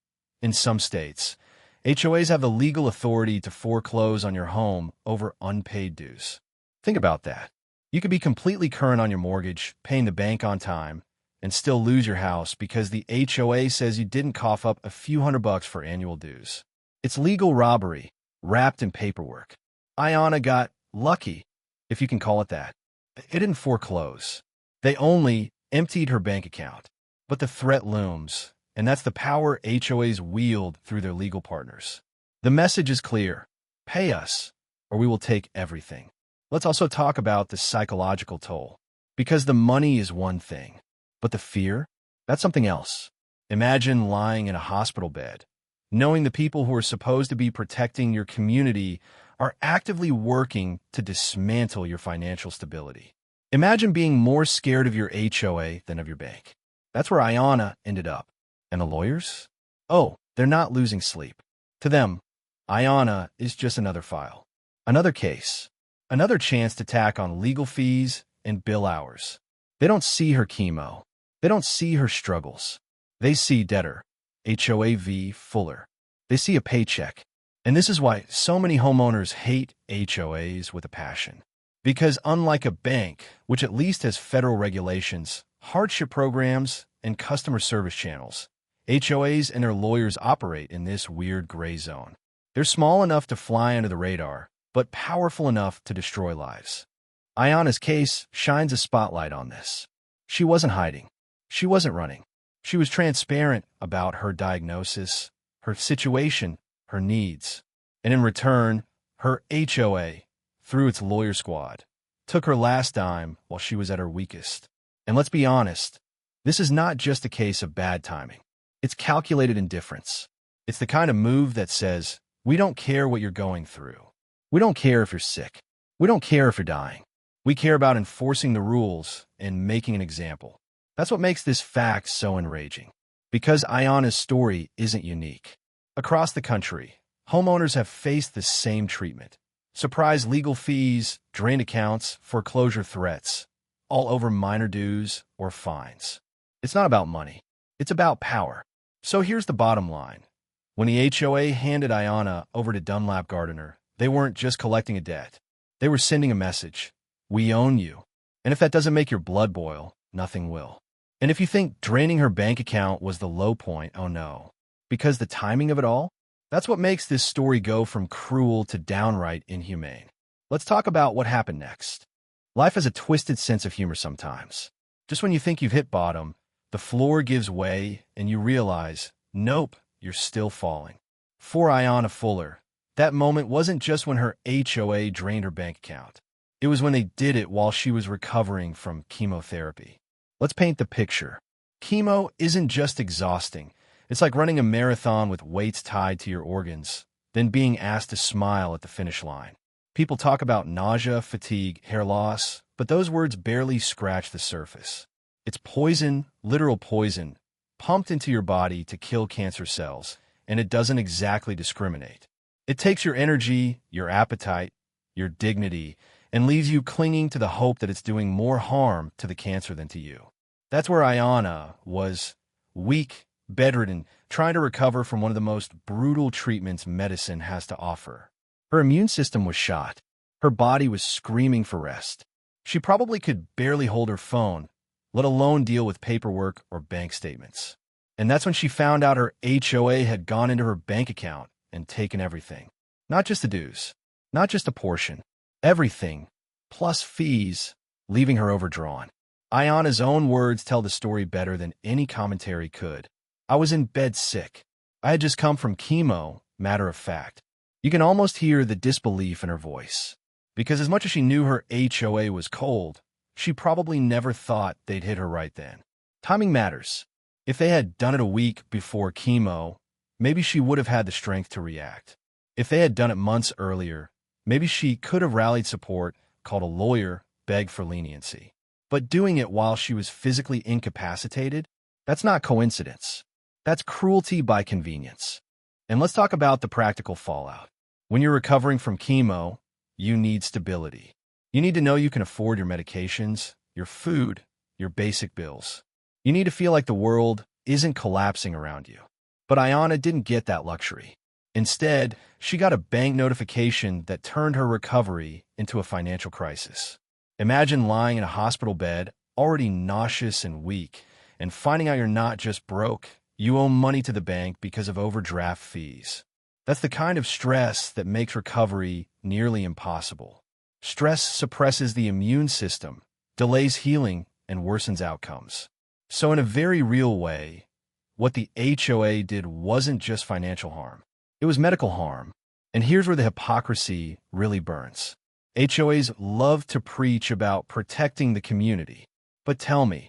In some states, HOAs have the legal authority to foreclose on your home over unpaid dues. Think about that. You could be completely current on your mortgage, paying the bank on time, and still lose your house because the HOA says you didn't cough up a few $100 for annual dues. It's legal robbery, wrapped in paperwork. Ayana got lucky, if you can call it that. It didn't foreclose. They only emptied her bank account. But the threat looms, and that's the power HOAs wield through their legal partners. The message is clear. Pay us, or we will take everything. Let's also talk about the psychological toll. Because the money is one thing, but the fear, that's something else. Imagine lying in a hospital bed, knowing the people who are supposed to be protecting your community are actively working to dismantle your financial stability. Imagine being more scared of your HOA than of your bank. That's where Ayanna ended up. And the lawyers? Oh, they're not losing sleep. To them, Ayanna is just another file. Another case. Another chance to tack on legal fees and bill hours. They don't see her chemo. They don't see her struggles. They see debtor, HOA-V Fuller. They see a paycheck. And this is why so many homeowners hate HOAs with a passion. Because unlike a bank, which at least has federal regulations, hardship programs, and customer service channels, HOAs and their lawyers operate in this weird gray zone. They're small enough to fly under the radar, but powerful enough to destroy lives. Ayanna's case shines a spotlight on this. She wasn't hiding. She wasn't running. She was transparent about her diagnosis, her situation, her needs. And in return, her HOA, through its lawyer squad, took her last dime while she was at her weakest. And let's be honest, this is not just a case of bad timing. It's calculated indifference. It's the kind of move that says, we don't care what you're going through. We don't care if you're sick. We don't care if you're dying. We care about enforcing the rules and making an example. That's what makes this fact so enraging. Because Ayanna's story isn't unique. Across the country, homeowners have faced the same treatment. Surprise legal fees, drained accounts, foreclosure threats, all over minor dues or fines. It's not about money. It's about power. So here's the bottom line. When the HOA handed Ayanna over to Dunlap Gardner, they weren't just collecting a debt. They were sending a message. We own you. And if that doesn't make your blood boil, nothing will. And if you think draining her bank account was the low point, oh no. Because the timing of it all? That's what makes this story go from cruel to downright inhumane. Let's talk about what happened next. Life has a twisted sense of humor sometimes. Just when you think you've hit bottom, the floor gives way and you realize, nope, you're still falling. For Ayanna Fuller, that moment wasn't just when her HOA drained her bank account. It was when they did it while she was recovering from chemotherapy. Let's paint the picture. Chemo isn't just exhausting. It's like running a marathon with weights tied to your organs, then being asked to smile at the finish line. People talk about nausea, fatigue, hair loss, but those words barely scratch the surface. It's poison, literal poison, pumped into your body to kill cancer cells, and it doesn't exactly discriminate. It takes your energy, your appetite, your dignity, and leaves you clinging to the hope that it's doing more harm to the cancer than to you. That's where Ayanna was weak, bedridden, trying to recover from one of the most brutal treatments medicine has to offer. Her immune system was shot. Her body was screaming for rest. She probably could barely hold her phone, let alone deal with paperwork or bank statements. And that's when she found out her HOA had gone into her bank account and taken everything. Not just the dues, not just a portion, everything, plus fees, leaving her overdrawn. Ayanna's own words tell the story better than any commentary could. I was in bed sick. I had just come from chemo, matter of fact. You can almost hear the disbelief in her voice. Because as much as she knew her HOA was cold, she probably never thought they'd hit her right then. Timing matters. If they had done it a week before chemo, maybe she would have had the strength to react. If they had done it months earlier, maybe she could have rallied support, called a lawyer, begged for leniency. But doing it while she was physically incapacitated, that's not coincidence. That's cruelty by convenience. And let's talk about the practical fallout. When you're recovering from chemo, you need stability. You need to know you can afford your medications, your food, your basic bills. You need to feel like the world isn't collapsing around you. But Ayanna didn't get that luxury. Instead, she got a bank notification that turned her recovery into a financial crisis. Imagine lying in a hospital bed, already nauseous and weak, and finding out you're not just broke, you owe money to the bank because of overdraft fees. That's the kind of stress that makes recovery nearly impossible. Stress suppresses the immune system, delays healing, and worsens outcomes. So in a very real way, what the HOA did wasn't just financial harm. It was medical harm. And here's where the hypocrisy really burns. HOAs love to preach about protecting the community. But tell me,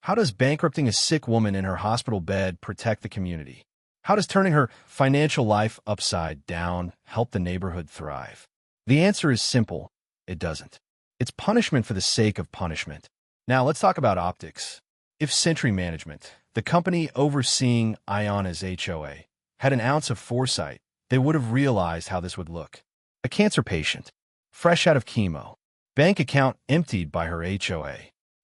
How does bankrupting a sick woman in her hospital bed protect the community? How does turning her financial life upside down help the neighborhood thrive? The answer is simple. It doesn't. It's punishment for the sake of punishment. Now let's talk about optics. If Century Management, the company overseeing Ayana's HOA, had an ounce of foresight, they would have realized how this would look. A cancer patient, fresh out of chemo, bank account emptied by her HOA.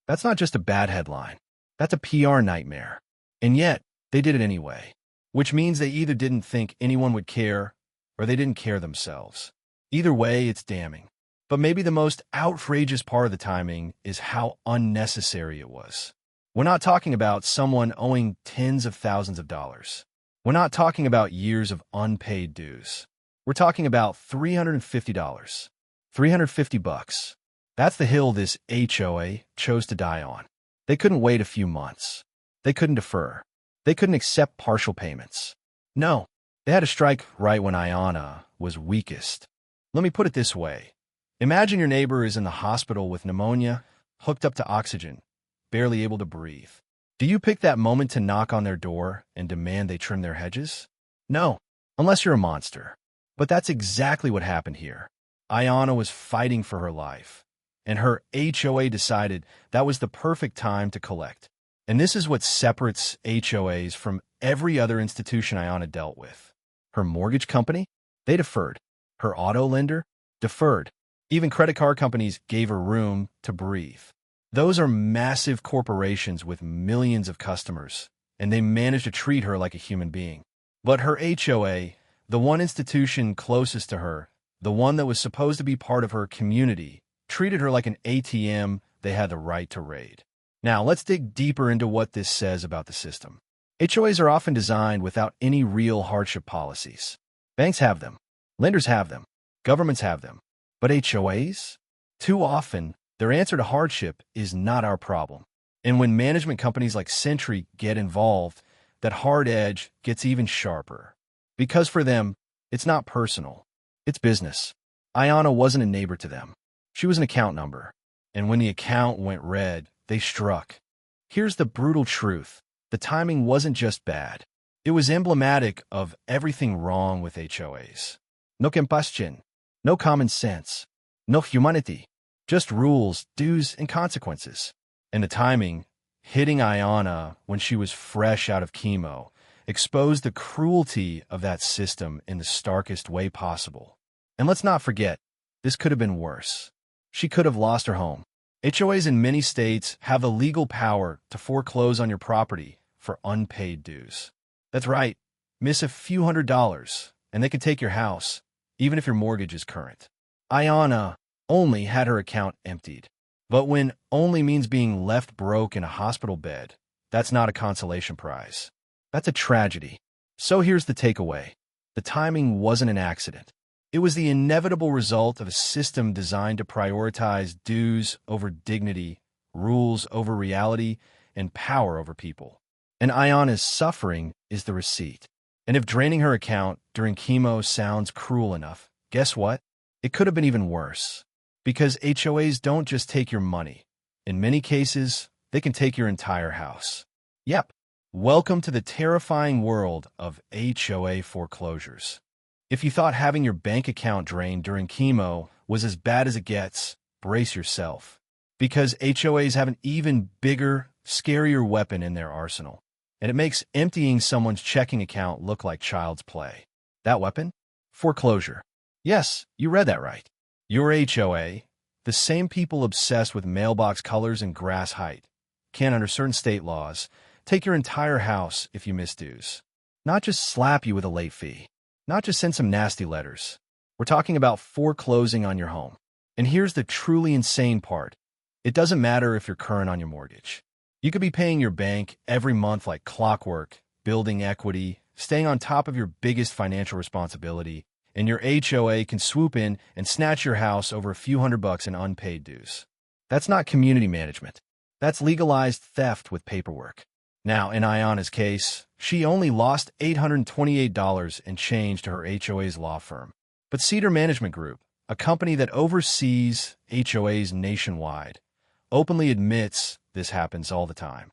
That's not just a bad headline. That's a PR nightmare. And yet, they did it anyway. Which means they either didn't think anyone would care, or they didn't care themselves. Either way, it's damning. But maybe the most outrageous part of the timing is how unnecessary it was. We're not talking about someone owing tens of thousands of dollars. We're not talking about years of unpaid dues. We're talking about $350. $350. That's the hill this HOA chose to die on. They couldn't wait a few months. They couldn't defer. They couldn't accept partial payments. No, they had to strike right when Ayana was weakest. Let me put it this way. Imagine your neighbor is in the hospital with pneumonia, hooked up to oxygen, barely able to breathe. Do you pick that moment to knock on their door and demand they trim their hedges? No, unless you're a monster. But that's exactly what happened here. Ayana was fighting for her life, and her HOA decided that was the perfect time to collect. And this is what separates HOAs from every other institution Ayana dealt with. Her mortgage company? They deferred. Her auto lender? Deferred. Even credit card companies gave her room to breathe. Those are massive corporations with millions of customers, and they managed to treat her like a human being. But her HOA, the one institution closest to her, the one that was supposed to be part of her community, treated her like an ATM they had the right to raid. Now, let's dig deeper into what this says about the system. HOAs are often designed without any real hardship policies. Banks have them. Lenders have them. Governments have them. But HOAs? Too often, their answer to hardship is not our problem. And when management companies like Century get involved, that hard edge gets even sharper. Because for them, it's not personal. It's business. Ayana wasn't a neighbor to them. She was an account number. And when the account went red, they struck. Here's the brutal truth. The timing wasn't just bad. It was emblematic of everything wrong with HOAs. No compassion, no common sense, no humanity, just rules, dues, and consequences. And the timing, hitting Ayana when she was fresh out of chemo, exposed the cruelty of that system in the starkest way possible. And let's not forget, this could have been worse. She could have lost her home. HOAs in many states have the legal power to foreclose on your property for unpaid dues. That's right, miss a few $100s, and they could take your house, even if your mortgage is current. Ayana only had her account emptied. But when only means being left broke in a hospital bed, that's not a consolation prize. That's a tragedy. So here's the takeaway. The timing wasn't an accident. It was the inevitable result of a system designed to prioritize dues over dignity, rules over reality, and power over people. And Ayana's suffering is the receipt. And if draining her account during chemo sounds cruel enough, guess what? It could have been even worse. Because HOAs don't just take your money. In many cases, they can take your entire house. Yep. Welcome to the terrifying world of HOA foreclosures. If you thought having your bank account drained during chemo was as bad as it gets, brace yourself. Because HOAs have an even bigger, scarier weapon in their arsenal. And it makes emptying someone's checking account look like child's play. That weapon? Foreclosure. Yes, you read that right. Your HOA, the same people obsessed with mailbox colors and grass height, can, under certain state laws, take your entire house if you miss dues. Not just slap you with a late fee. Not just send some nasty letters. We're talking about foreclosing on your home. And here's the truly insane part. It doesn't matter if you're current on your mortgage. You could be paying your bank every month like clockwork, building equity, staying on top of your biggest financial responsibility, and your HOA can swoop in and snatch your house over a few $100 in unpaid dues. That's not community management. That's legalized theft with paperwork. Now, in Ayana's case, she only lost $828 and change to her HOA's law firm. But Cedar Management Group, a company that oversees HOAs nationwide, openly admits this happens all the time.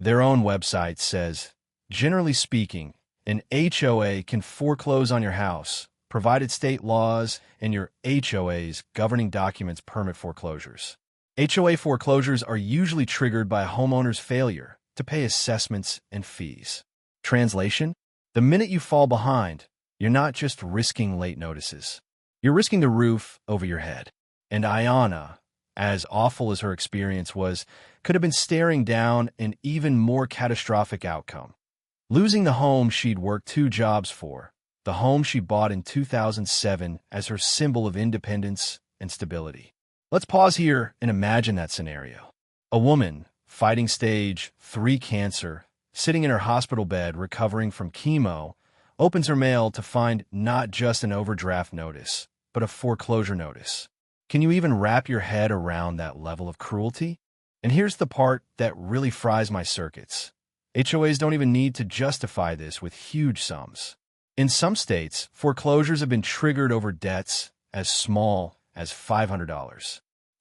Their own website says, generally speaking, an HOA can foreclose on your house, provided state laws and your HOA's governing documents permit foreclosures. HOA foreclosures are usually triggered by a homeowner's failure to pay assessments and fees. Translation: the minute you fall behind, you're not just risking late notices. You're risking the roof over your head. And Ayanna, as awful as her experience was, could have been staring down an even more catastrophic outcome. Losing the home she'd worked 2 jobs for, the home she bought in 2007 as her symbol of independence and stability. Let's pause here and imagine that scenario. A woman, fighting stage 3 cancer, sitting in her hospital bed recovering from chemo, opens her mail to find not just an overdraft notice, but a foreclosure notice. Can you even wrap your head around that level of cruelty? And here's the part that really fries my circuits. HOAs don't even need to justify this with huge sums. In some states, foreclosures have been triggered over debts as small as $500.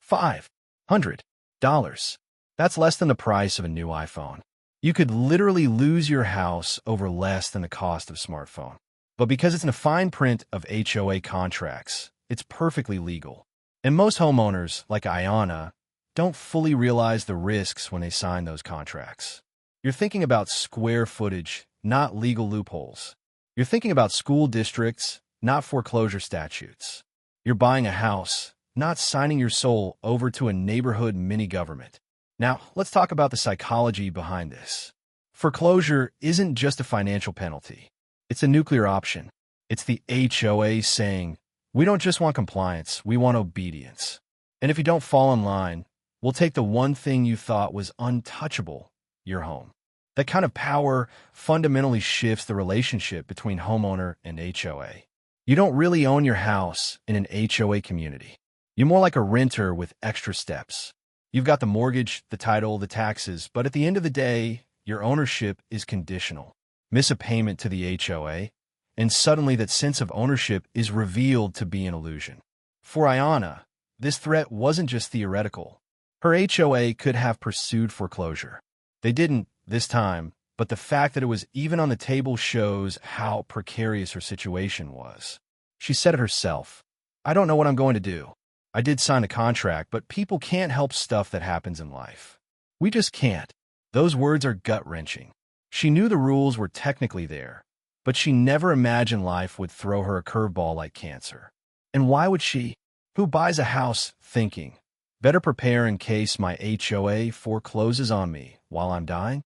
$500. That's less than the price of a new iPhone. You could literally lose your house over less than the cost of a smartphone. But because it's in the fine print of HOA contracts, it's perfectly legal. And most homeowners, like Ayanna, don't fully realize the risks when they sign those contracts. You're thinking about square footage, not legal loopholes. You're thinking about school districts, not foreclosure statutes. You're buying a house, not signing your soul over to a neighborhood mini-government. Now, let's talk about the psychology behind this. Foreclosure isn't just a financial penalty. It's a nuclear option. It's the HOA saying, we don't just want compliance, we want obedience. And if you don't fall in line, we'll take the one thing you thought was untouchable, your home. That kind of power fundamentally shifts the relationship between homeowner and HOA. You don't really own your house in an HOA community. You're more like a renter with extra steps. You've got the mortgage, the title, the taxes, but at the end of the day, your ownership is conditional. Miss a payment to the HOA, and suddenly that sense of ownership is revealed to be an illusion. For Ayanna, this threat wasn't just theoretical. Her HOA could have pursued foreclosure. They didn't this time, but the fact that it was even on the table shows how precarious her situation was. She said it herself. I don't know what I'm going to do. I did sign a contract, but people can't help stuff that happens in life. We just can't. Those words are gut-wrenching. She knew the rules were technically there, but she never imagined life would throw her a curveball like cancer. And why would she? Who buys a house thinking, better prepare in case my HOA forecloses on me while I'm dying?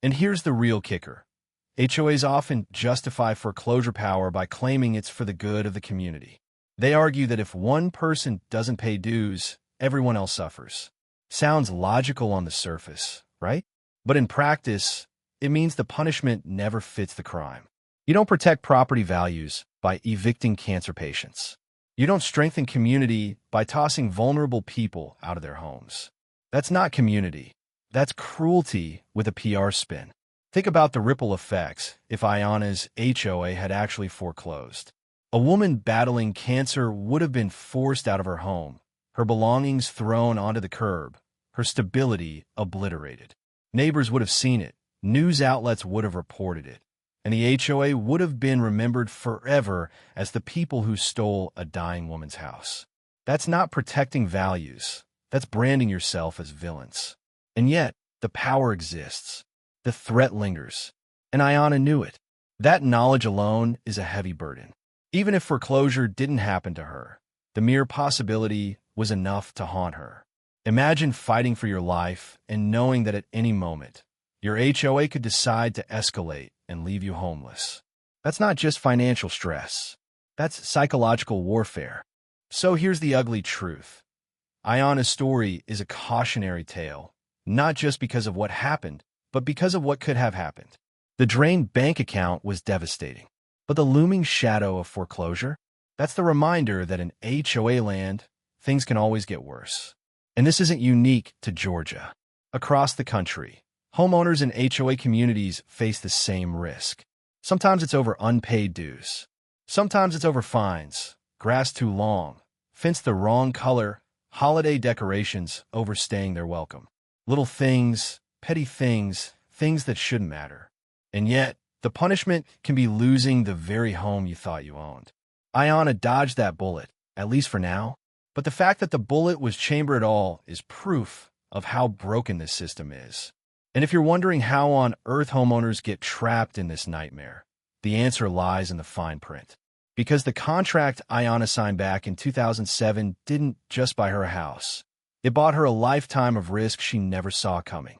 And here's the real kicker. HOAs often justify foreclosure power by claiming it's for the good of the community. They argue that if one person doesn't pay dues, everyone else suffers. Sounds logical on the surface, right? But in practice, it means the punishment never fits the crime. You don't protect property values by evicting cancer patients. You don't strengthen community by tossing vulnerable people out of their homes. That's not community. That's cruelty with a PR spin. Think about the ripple effects if Ayanna's HOA had actually foreclosed. A woman battling cancer would have been forced out of her home, her belongings thrown onto the curb, her stability obliterated. Neighbors would have seen it, news outlets would have reported it, and the HOA would have been remembered forever as the people who stole a dying woman's house. That's not protecting values. That's branding yourself as villains. And yet, the power exists. The threat lingers. And Ayanna knew it. That knowledge alone is a heavy burden. Even if foreclosure didn't happen to her, the mere possibility was enough to haunt her. Imagine fighting for your life and knowing that at any moment, your HOA could decide to escalate and leave you homeless. That's not just financial stress. That's psychological warfare. So here's the ugly truth. Ayanna's story is a cautionary tale, not just because of what happened, but because of what could have happened. The drained bank account was devastating. But the looming shadow of foreclosure, that's the reminder that in HOA land, things can always get worse. And this isn't unique to Georgia. Across the country, homeowners in HOA communities face the same risk. Sometimes it's over unpaid dues. Sometimes it's over fines, grass too long, fence the wrong color, holiday decorations overstaying their welcome. Little things, petty things, things that shouldn't matter. And yet, the punishment can be losing the very home you thought you owned. Ayanna dodged that bullet, at least for now. But the fact that the bullet was chambered at all is proof of how broken this system is. And if you're wondering how on earth homeowners get trapped in this nightmare, the answer lies in the fine print. Because the contract Ayanna signed back in 2007 didn't just buy her a house. It bought her a lifetime of risk she never saw coming.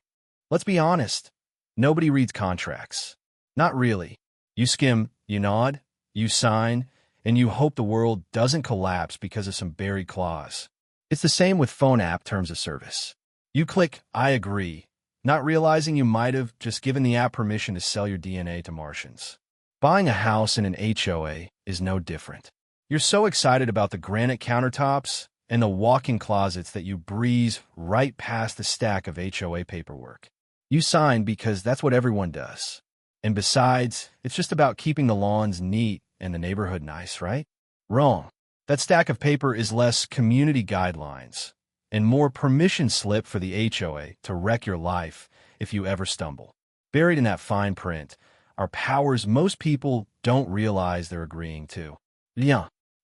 Let's be honest. Nobody reads contracts. Not really. You skim, you nod, you sign, and you hope the world doesn't collapse because of some buried clause. It's the same with phone app terms of service. You click, I agree, not realizing you might have just given the app permission to sell your DNA to Martians. Buying a house in an HOA is no different. You're so excited about the granite countertops and the walk-in closets that you breeze right past the stack of HOA paperwork. You sign because that's what everyone does. And besides, it's just about keeping the lawns neat and the neighborhood nice, right? Wrong. That stack of paper is less community guidelines and more permission slip for the HOA to wreck your life if you ever stumble. Buried in that fine print are powers most people don't realize they're agreeing to.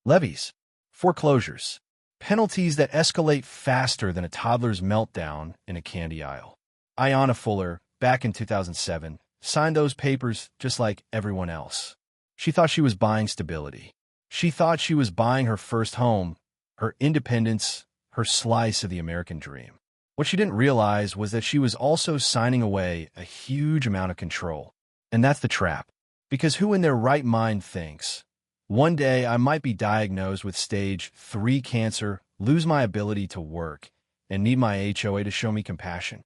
Levies, foreclosures, penalties that escalate faster than a toddler's meltdown in a candy aisle. Ayanna Fuller, back in 2007, signed those papers just like everyone else. She thought she was buying stability. She thought she was buying her first home, her independence, her slice of the American dream. What she didn't realize was that she was also signing away a huge amount of control. And that's the trap. Because who in their right mind thinks, one day I might be diagnosed with stage 3 cancer, lose my ability to work, and need my HOA to show me compassion?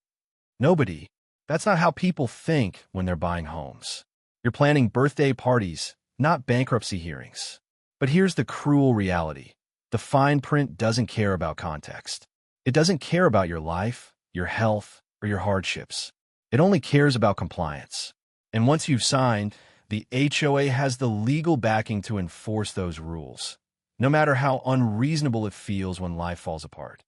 Nobody. That's not how people think when they're buying homes. You're planning birthday parties, not bankruptcy hearings. But here's the cruel reality. The fine print doesn't care about context. It doesn't care about your life, your health, or your hardships. It only cares about compliance. And once you've signed, the HOA has the legal backing to enforce those rules, no matter how unreasonable it feels when life falls apart.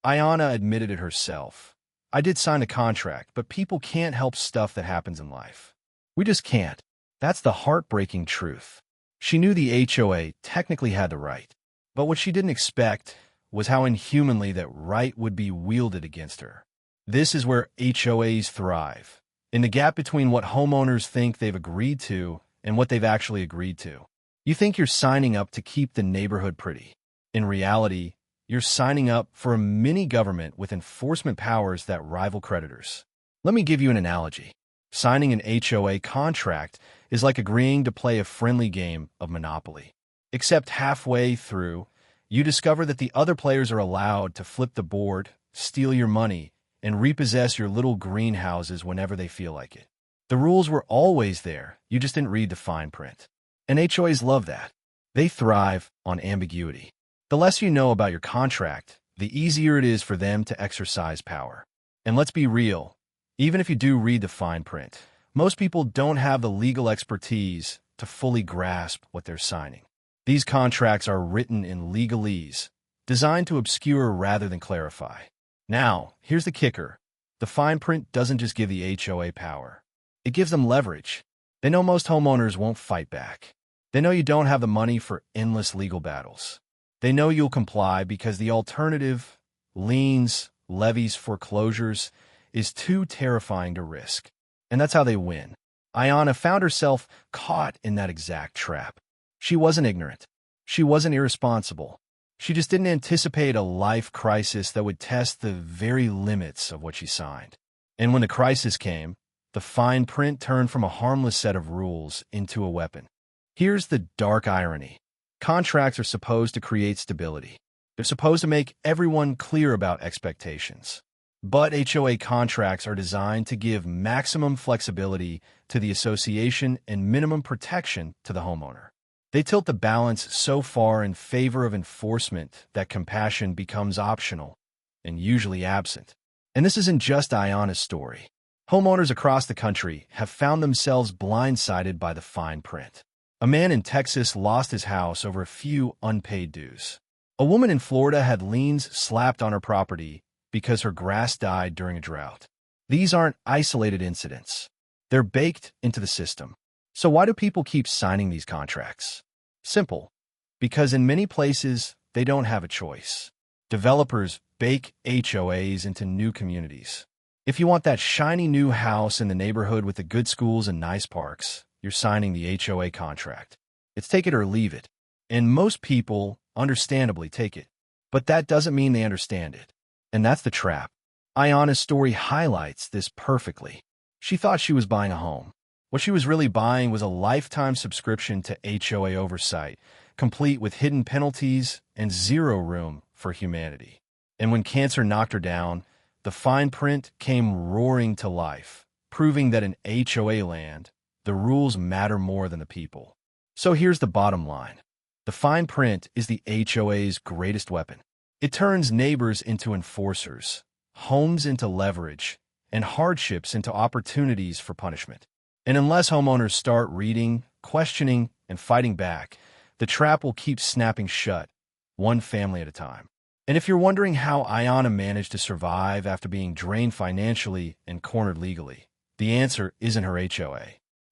Ayanna admitted it herself. I did sign a contract, but people can't help stuff that happens in life. We just can't. That's the heartbreaking truth. She knew the HOA technically had the right, but what she didn't expect was how inhumanly that right would be wielded against her. This is where HOAs thrive, in the gap between what homeowners think they've agreed to and what they've actually agreed to. You think you're signing up to keep the neighborhood pretty. In reality, you're signing up for a mini-government with enforcement powers that rival creditors. Let me give you an analogy. Signing an HOA contract is like agreeing to play a friendly game of Monopoly. Except halfway through, you discover that the other players are allowed to flip the board, steal your money, and repossess your little greenhouses whenever they feel like it. The rules were always there, you just didn't read the fine print. And HOAs love that. They thrive on ambiguity. The less you know about your contract, the easier it is for them to exercise power. And let's be real, even if you do read the fine print, most people don't have the legal expertise to fully grasp what they're signing. These contracts are written in legalese, designed to obscure rather than clarify. Now, here's the kicker. The fine print doesn't just give the HOA power. It gives them leverage. They know most homeowners won't fight back. They know you don't have the money for endless legal battles. They know you'll comply because the alternative, liens, levies, foreclosures, is too terrifying to risk. And that's how they win. Ayanna found herself caught in that exact trap. She wasn't ignorant. She wasn't irresponsible. She just didn't anticipate a life crisis that would test the very limits of what she signed. And when the crisis came, the fine print turned from a harmless set of rules into a weapon. Here's the dark irony. Contracts are supposed to create stability. They're supposed to make everyone clear about expectations. But HOA contracts are designed to give maximum flexibility to the association and minimum protection to the homeowner. They tilt the balance so far in favor of enforcement that compassion becomes optional and usually absent. And this isn't just Ayanna's story. Homeowners across the country have found themselves blindsided by the fine print. A man in Texas lost his house over a few unpaid dues. A woman in Florida had liens slapped on her property because her grass died during a drought. These aren't isolated incidents. They're baked into the system. So why do people keep signing these contracts? Simple. Because in many places, they don't have a choice. Developers bake HOAs into new communities. If you want that shiny new house in the neighborhood with the good schools and nice parks, you're signing the HOA contract. It's take it or leave it. And most people, understandably, take it. But that doesn't mean they understand it. And that's the trap. Ayana's story highlights this perfectly. She thought she was buying a home. What she was really buying was a lifetime subscription to HOA oversight, complete with hidden penalties and zero room for humanity. And when cancer knocked her down, the fine print came roaring to life, proving that in HOA land, the rules matter more than the people. So here's the bottom line. The fine print is the HOA's greatest weapon. It turns neighbors into enforcers, homes into leverage, and hardships into opportunities for punishment. And unless homeowners start reading, questioning, and fighting back, the trap will keep snapping shut, one family at a time. And if you're wondering how Ayana managed to survive after being drained financially and cornered legally, the answer isn't her HOA.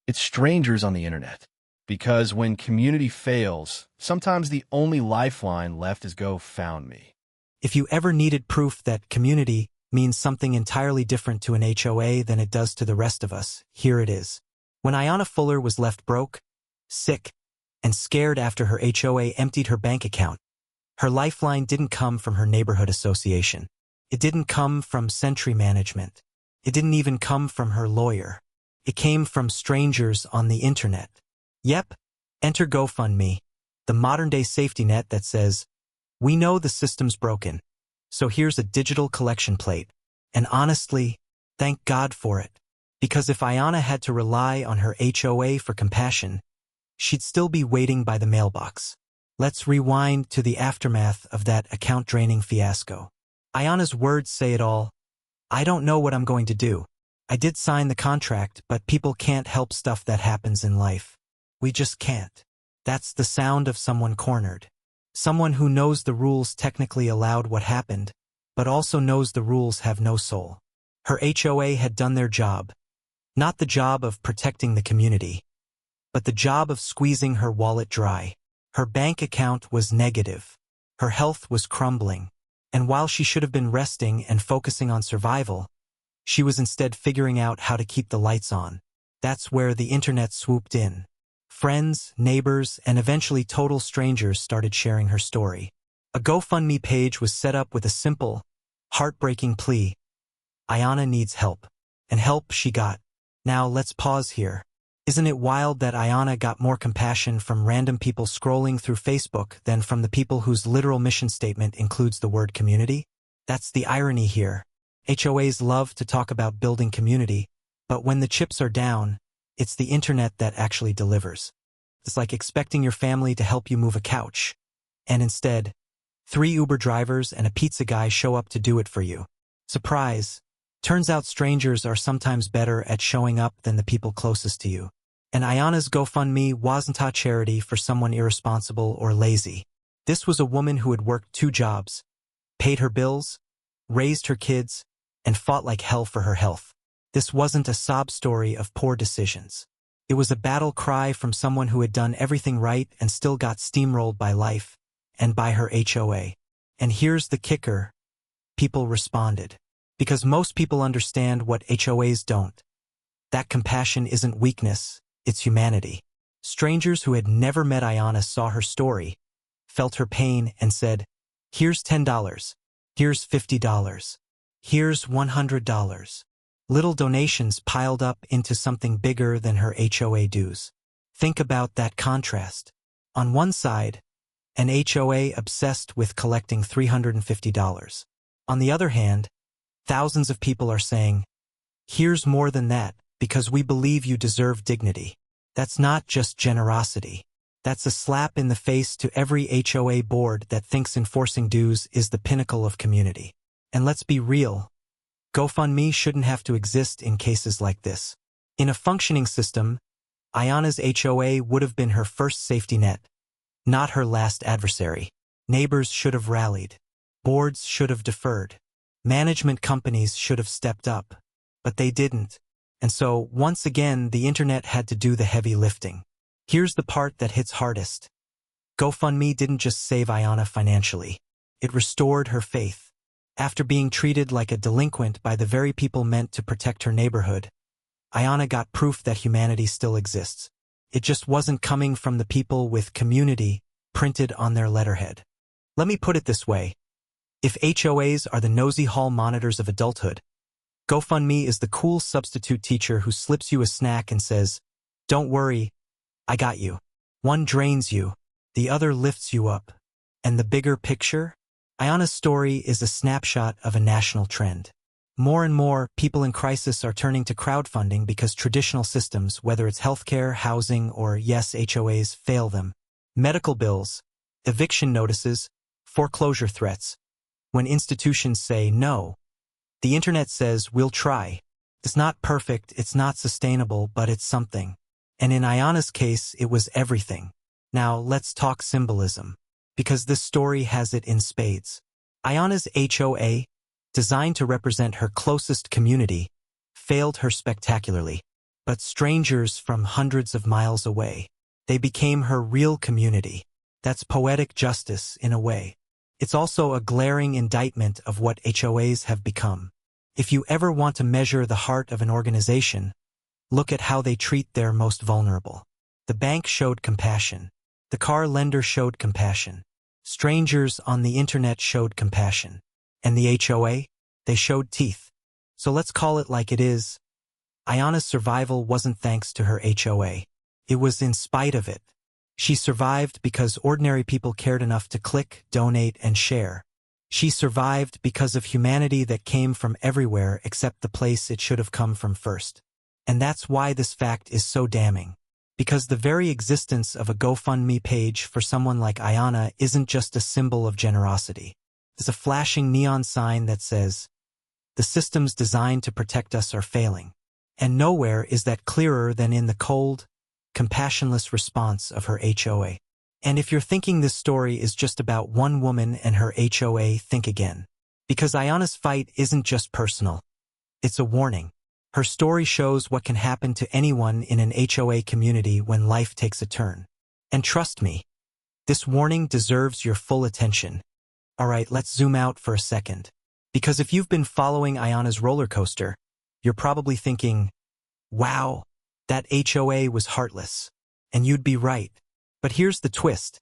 It's strangers on the internet. Because when community fails, sometimes the only lifeline left is GoFundMe. If you ever needed proof that community means something entirely different to an HOA than it does to the rest of us, here it is. When Ayana Fuller was left broke, sick, and scared after her HOA emptied her bank account, her lifeline didn't come from her neighborhood association. It didn't come from Sentry Management. It didn't even come from her lawyer. It came from strangers on the internet. Yep, enter GoFundMe, the modern-day safety net that says, "We know the system's broken, so here's a digital collection plate." And honestly, thank God for it. Because if Ayana had to rely on her HOA for compassion, she'd still be waiting by the mailbox. Let's rewind to the aftermath of that account-draining fiasco. Ayana's words say it all. "I don't know what I'm going to do. I did sign the contract, but people can't help stuff that happens in life. We just can't." That's the sound of someone cornered. Someone who knows the rules technically allowed what happened, but also knows the rules have no soul. Her HOA had done their job. Not the job of protecting the community, but the job of squeezing her wallet dry. Her bank account was negative. Her health was crumbling. And while she should have been resting and focusing on survival, she was instead figuring out how to keep the lights on. That's where the internet swooped in. Friends, neighbors, and eventually total strangers started sharing her story. A GoFundMe page was set up with a simple, heartbreaking plea. Ayana needs help. And help she got. Now let's pause here. Isn't it wild that Ayana got more compassion from random people scrolling through Facebook than from the people whose literal mission statement includes the word community? That's the irony here. HOAs love to talk about building community, but when the chips are down, it's the internet that actually delivers. It's like expecting your family to help you move a couch, and instead, 3 Uber drivers and a pizza guy show up to do it for you. Surprise! Turns out strangers are sometimes better at showing up than the people closest to you. And Ayana's GoFundMe wasn't a charity for someone irresponsible or lazy. This was a woman who had worked 2 jobs, paid her bills, raised her kids, and fought like hell for her health. This wasn't a sob story of poor decisions. It was a battle cry from someone who had done everything right and still got steamrolled by life and by her HOA. And here's the kicker. People responded. Because most people understand what HOAs don't. That compassion isn't weakness, it's humanity. Strangers who had never met Ayana saw her story, felt her pain, and said, "Here's $10, here's $50, here's $100. Little donations piled up into something bigger than her HOA dues. Think about that contrast. On one side, an HOA obsessed with collecting $350. On the other hand, thousands of people are saying, "Here's more than that, because we believe you deserve dignity." That's not just generosity. That's a slap in the face to every HOA board that thinks enforcing dues is the pinnacle of community. And let's be real. GoFundMe shouldn't have to exist in cases like this. In a functioning system, Ayana's HOA would have been her first safety net, not her last adversary. Neighbors should have rallied. Boards should have deferred. Management companies should have stepped up. but they didn't. And so, once again, the internet had to do the heavy lifting. Here's the part that hits hardest. GoFundMe didn't just save Ayanna financially. It restored her faith. After being treated like a delinquent by the very people meant to protect her neighborhood, Ayanna got proof that humanity still exists. It just wasn't coming from the people with community printed on their letterhead. Let me put it this way. If HOAs are the nosy hall monitors of adulthood, GoFundMe is the cool substitute teacher who slips you a snack and says, "Don't worry, I got you." One drains you, the other lifts you up. And the bigger picture? Ayanna's story is a snapshot of a national trend. More and more, people in crisis are turning to crowdfunding because traditional systems, whether it's healthcare, housing, or yes, HOAs, fail them. Medical bills, eviction notices, foreclosure threats. When institutions say no, the internet says, "We'll try." It's not perfect, it's not sustainable, but it's something. And in Ayanna's case, it was everything. Now, let's talk symbolism, because this story has it in spades. Ayanna's HOA, designed to represent her closest community, failed her spectacularly. But strangers from hundreds of miles away, they became her real community. That's poetic justice in a way. It's also a glaring indictment of what HOAs have become. If you ever want to measure the heart of an organization, look at how they treat their most vulnerable. The bank showed compassion. The car lender showed compassion. Strangers on the internet showed compassion. And the HOA? They showed teeth. So let's call it like it is. Ayanna's survival wasn't thanks to her HOA. It was in spite of it. She survived because ordinary people cared enough to click, donate, and share. She survived because of humanity that came from everywhere except the place it should have come from first. And that's why this fact is so damning. Because the very existence of a GoFundMe page for someone like Ayanna isn't just a symbol of generosity. It's a flashing neon sign that says, "The systems designed to protect us are failing." And nowhere is that clearer than in the cold, compassionless response of her HOA. And if you're thinking this story is just about one woman and her HOA, think again. Because Ayanna's fight isn't just personal. It's a warning. Her story shows what can happen to anyone in an HOA community when life takes a turn. And trust me, this warning deserves your full attention. Alright, let's zoom out for a second. Because if you've been following Ayanna's roller coaster, you're probably thinking, "Wow, that HOA was heartless." And you'd be right. But here's the twist.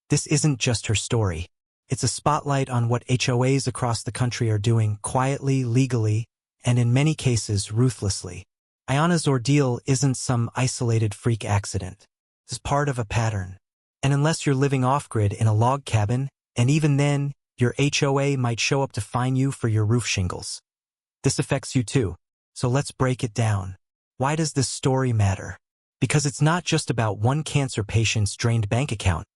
This isn't just her story. It's a spotlight on what HOAs across the country are doing quietly, legally, and in many cases, ruthlessly. Ayanna's ordeal isn't some isolated freak accident. It's part of a pattern. And unless you're living off-grid in a log cabin, and even then, your HOA might show up to fine you for your roof shingles. This affects you too. So let's break it down. Why does this story matter? Because it's not just about one cancer patient's drained bank account.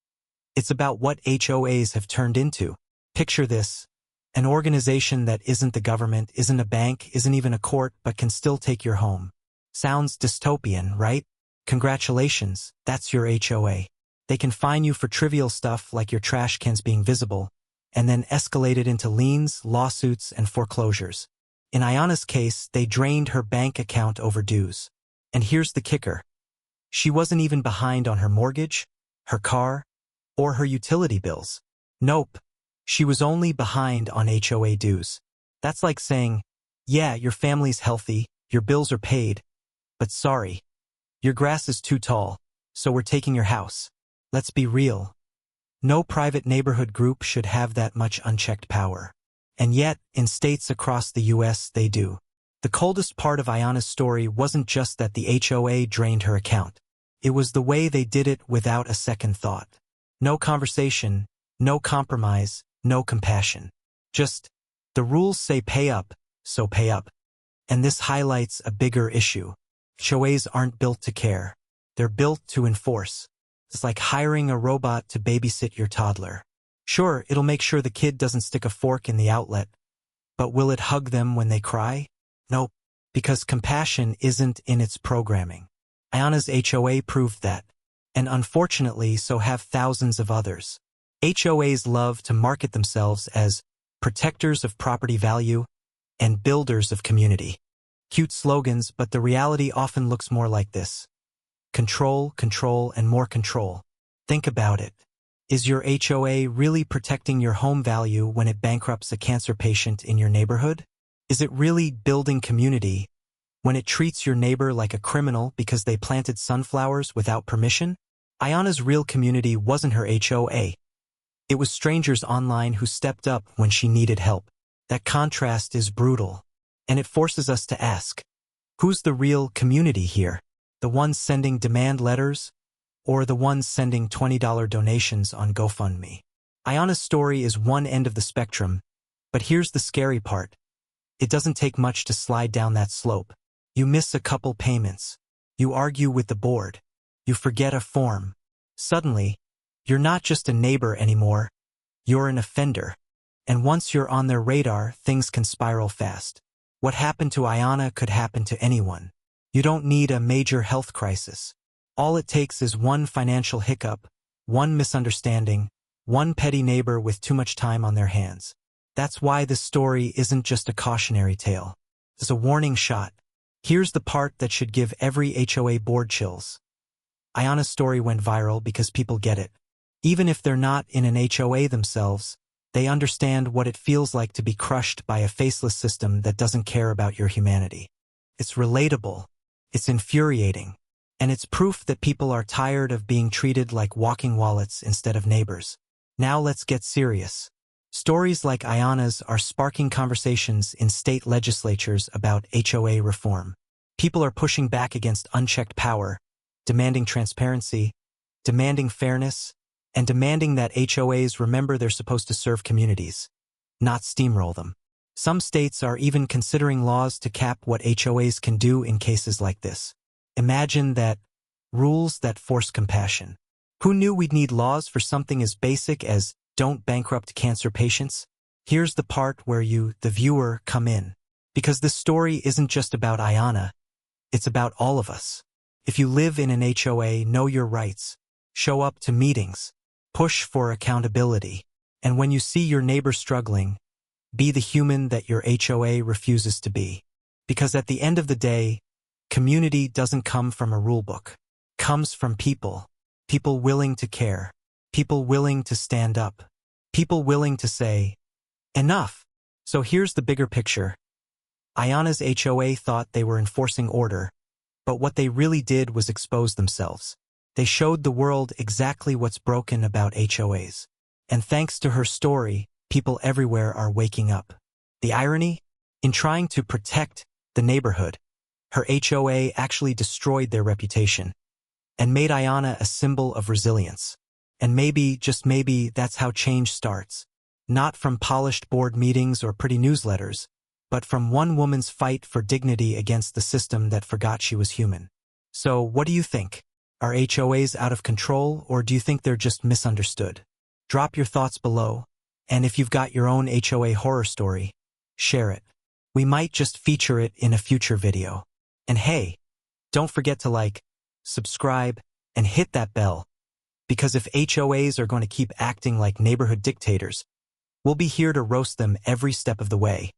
It's about what HOAs have turned into. Picture this. An organization that isn't the government, isn't a bank, isn't even a court, but can still take your home. Sounds dystopian, right? Congratulations, that's your HOA. They can fine you for trivial stuff like your trash cans being visible, and then escalate it into liens, lawsuits, and foreclosures. In Ayanna's case, they drained her bank account over dues. And here's the kicker. She wasn't even behind on her mortgage, her car, or her utility bills. Nope. She was only behind on HOA dues. That's like saying, yeah, your family's healthy, your bills are paid, but sorry, your grass is too tall, so we're taking your house. Let's be real. No private neighborhood group should have that much unchecked power. And yet, in states across the US, they do. The coldest part of Ayanna's story wasn't just that the HOA drained her account. It was the way they did it without a second thought. No conversation, no compromise, no compassion. Just, the rules say pay up, so pay up. And this highlights a bigger issue. HOAs aren't built to care. They're built to enforce. It's like hiring a robot to babysit your toddler. Sure, it'll make sure the kid doesn't stick a fork in the outlet, but will it hug them when they cry? Nope, because compassion isn't in its programming. Ayanna's HOA proved that, and unfortunately so have thousands of others. HOAs love to market themselves as protectors of property value and builders of community. Cute slogans, but the reality often looks more like this. Control, control, and more control. Think about it. Is your HOA really protecting your home value when it bankrupts a cancer patient in your neighborhood? Is it really building community when it treats your neighbor like a criminal because they planted sunflowers without permission? Ayana's real community wasn't her HOA. It was strangers online who stepped up when she needed help. That contrast is brutal, and it forces us to ask, who's the real community here? The ones sending demand letters, or the ones sending $20 donations on GoFundMe? Ayana's story is one end of the spectrum, but here's the scary part. It doesn't take much to slide down that slope. You miss a couple payments. You argue with the board. You forget a form. Suddenly, you're not just a neighbor anymore. You're an offender. And once you're on their radar, things can spiral fast. What happened to Ayana could happen to anyone. You don't need a major health crisis. All it takes is one financial hiccup, one misunderstanding, one petty neighbor with too much time on their hands. That's why this story isn't just a cautionary tale. It's a warning shot. Here's the part that should give every HOA board chills. Ayana's story went viral because people get it. Even if they're not in an HOA themselves, they understand what it feels like to be crushed by a faceless system that doesn't care about your humanity. It's relatable. It's infuriating. And it's proof that people are tired of being treated like walking wallets instead of neighbors. Now let's get serious. Stories like Ayana's are sparking conversations in state legislatures about HOA reform. People are pushing back against unchecked power, demanding transparency, demanding fairness, and demanding that HOAs remember they're supposed to serve communities, not steamroll them. Some states are even considering laws to cap what HOAs can do in cases like this. Imagine that. Rules that force compassion. Who knew we'd need laws for something as basic as don't bankrupt cancer patients? Here's the part where you, the viewer, come in. Because this story isn't just about Ayana, it's about all of us. If you live in an HOA, know your rights. Show up to meetings. Push for accountability. And when you see your neighbor struggling, be the human that your HOA refuses to be. Because at the end of the day, community doesn't come from a rulebook. It comes from people. People willing to care. People willing to stand up. People willing to say, enough. So here's the bigger picture. Ayana's HOA thought they were enforcing order, but what they really did was expose themselves. They showed the world exactly what's broken about HOAs. And thanks to her story, people everywhere are waking up. The irony? In trying to protect the neighborhood, her HOA actually destroyed their reputation and made Ayana a symbol of resilience. And maybe, just maybe, that's how change starts. Not from polished board meetings or pretty newsletters, but from one woman's fight for dignity against the system that forgot she was human. So, what do you think? Are HOAs out of control, or do you think they're just misunderstood? Drop your thoughts below, and if you've got your own HOA horror story, share it. We might just feature it in a future video. And hey, don't forget to like, subscribe, and hit that bell. Because if HOAs are going to keep acting like neighborhood dictators, we'll be here to roast them every step of the way.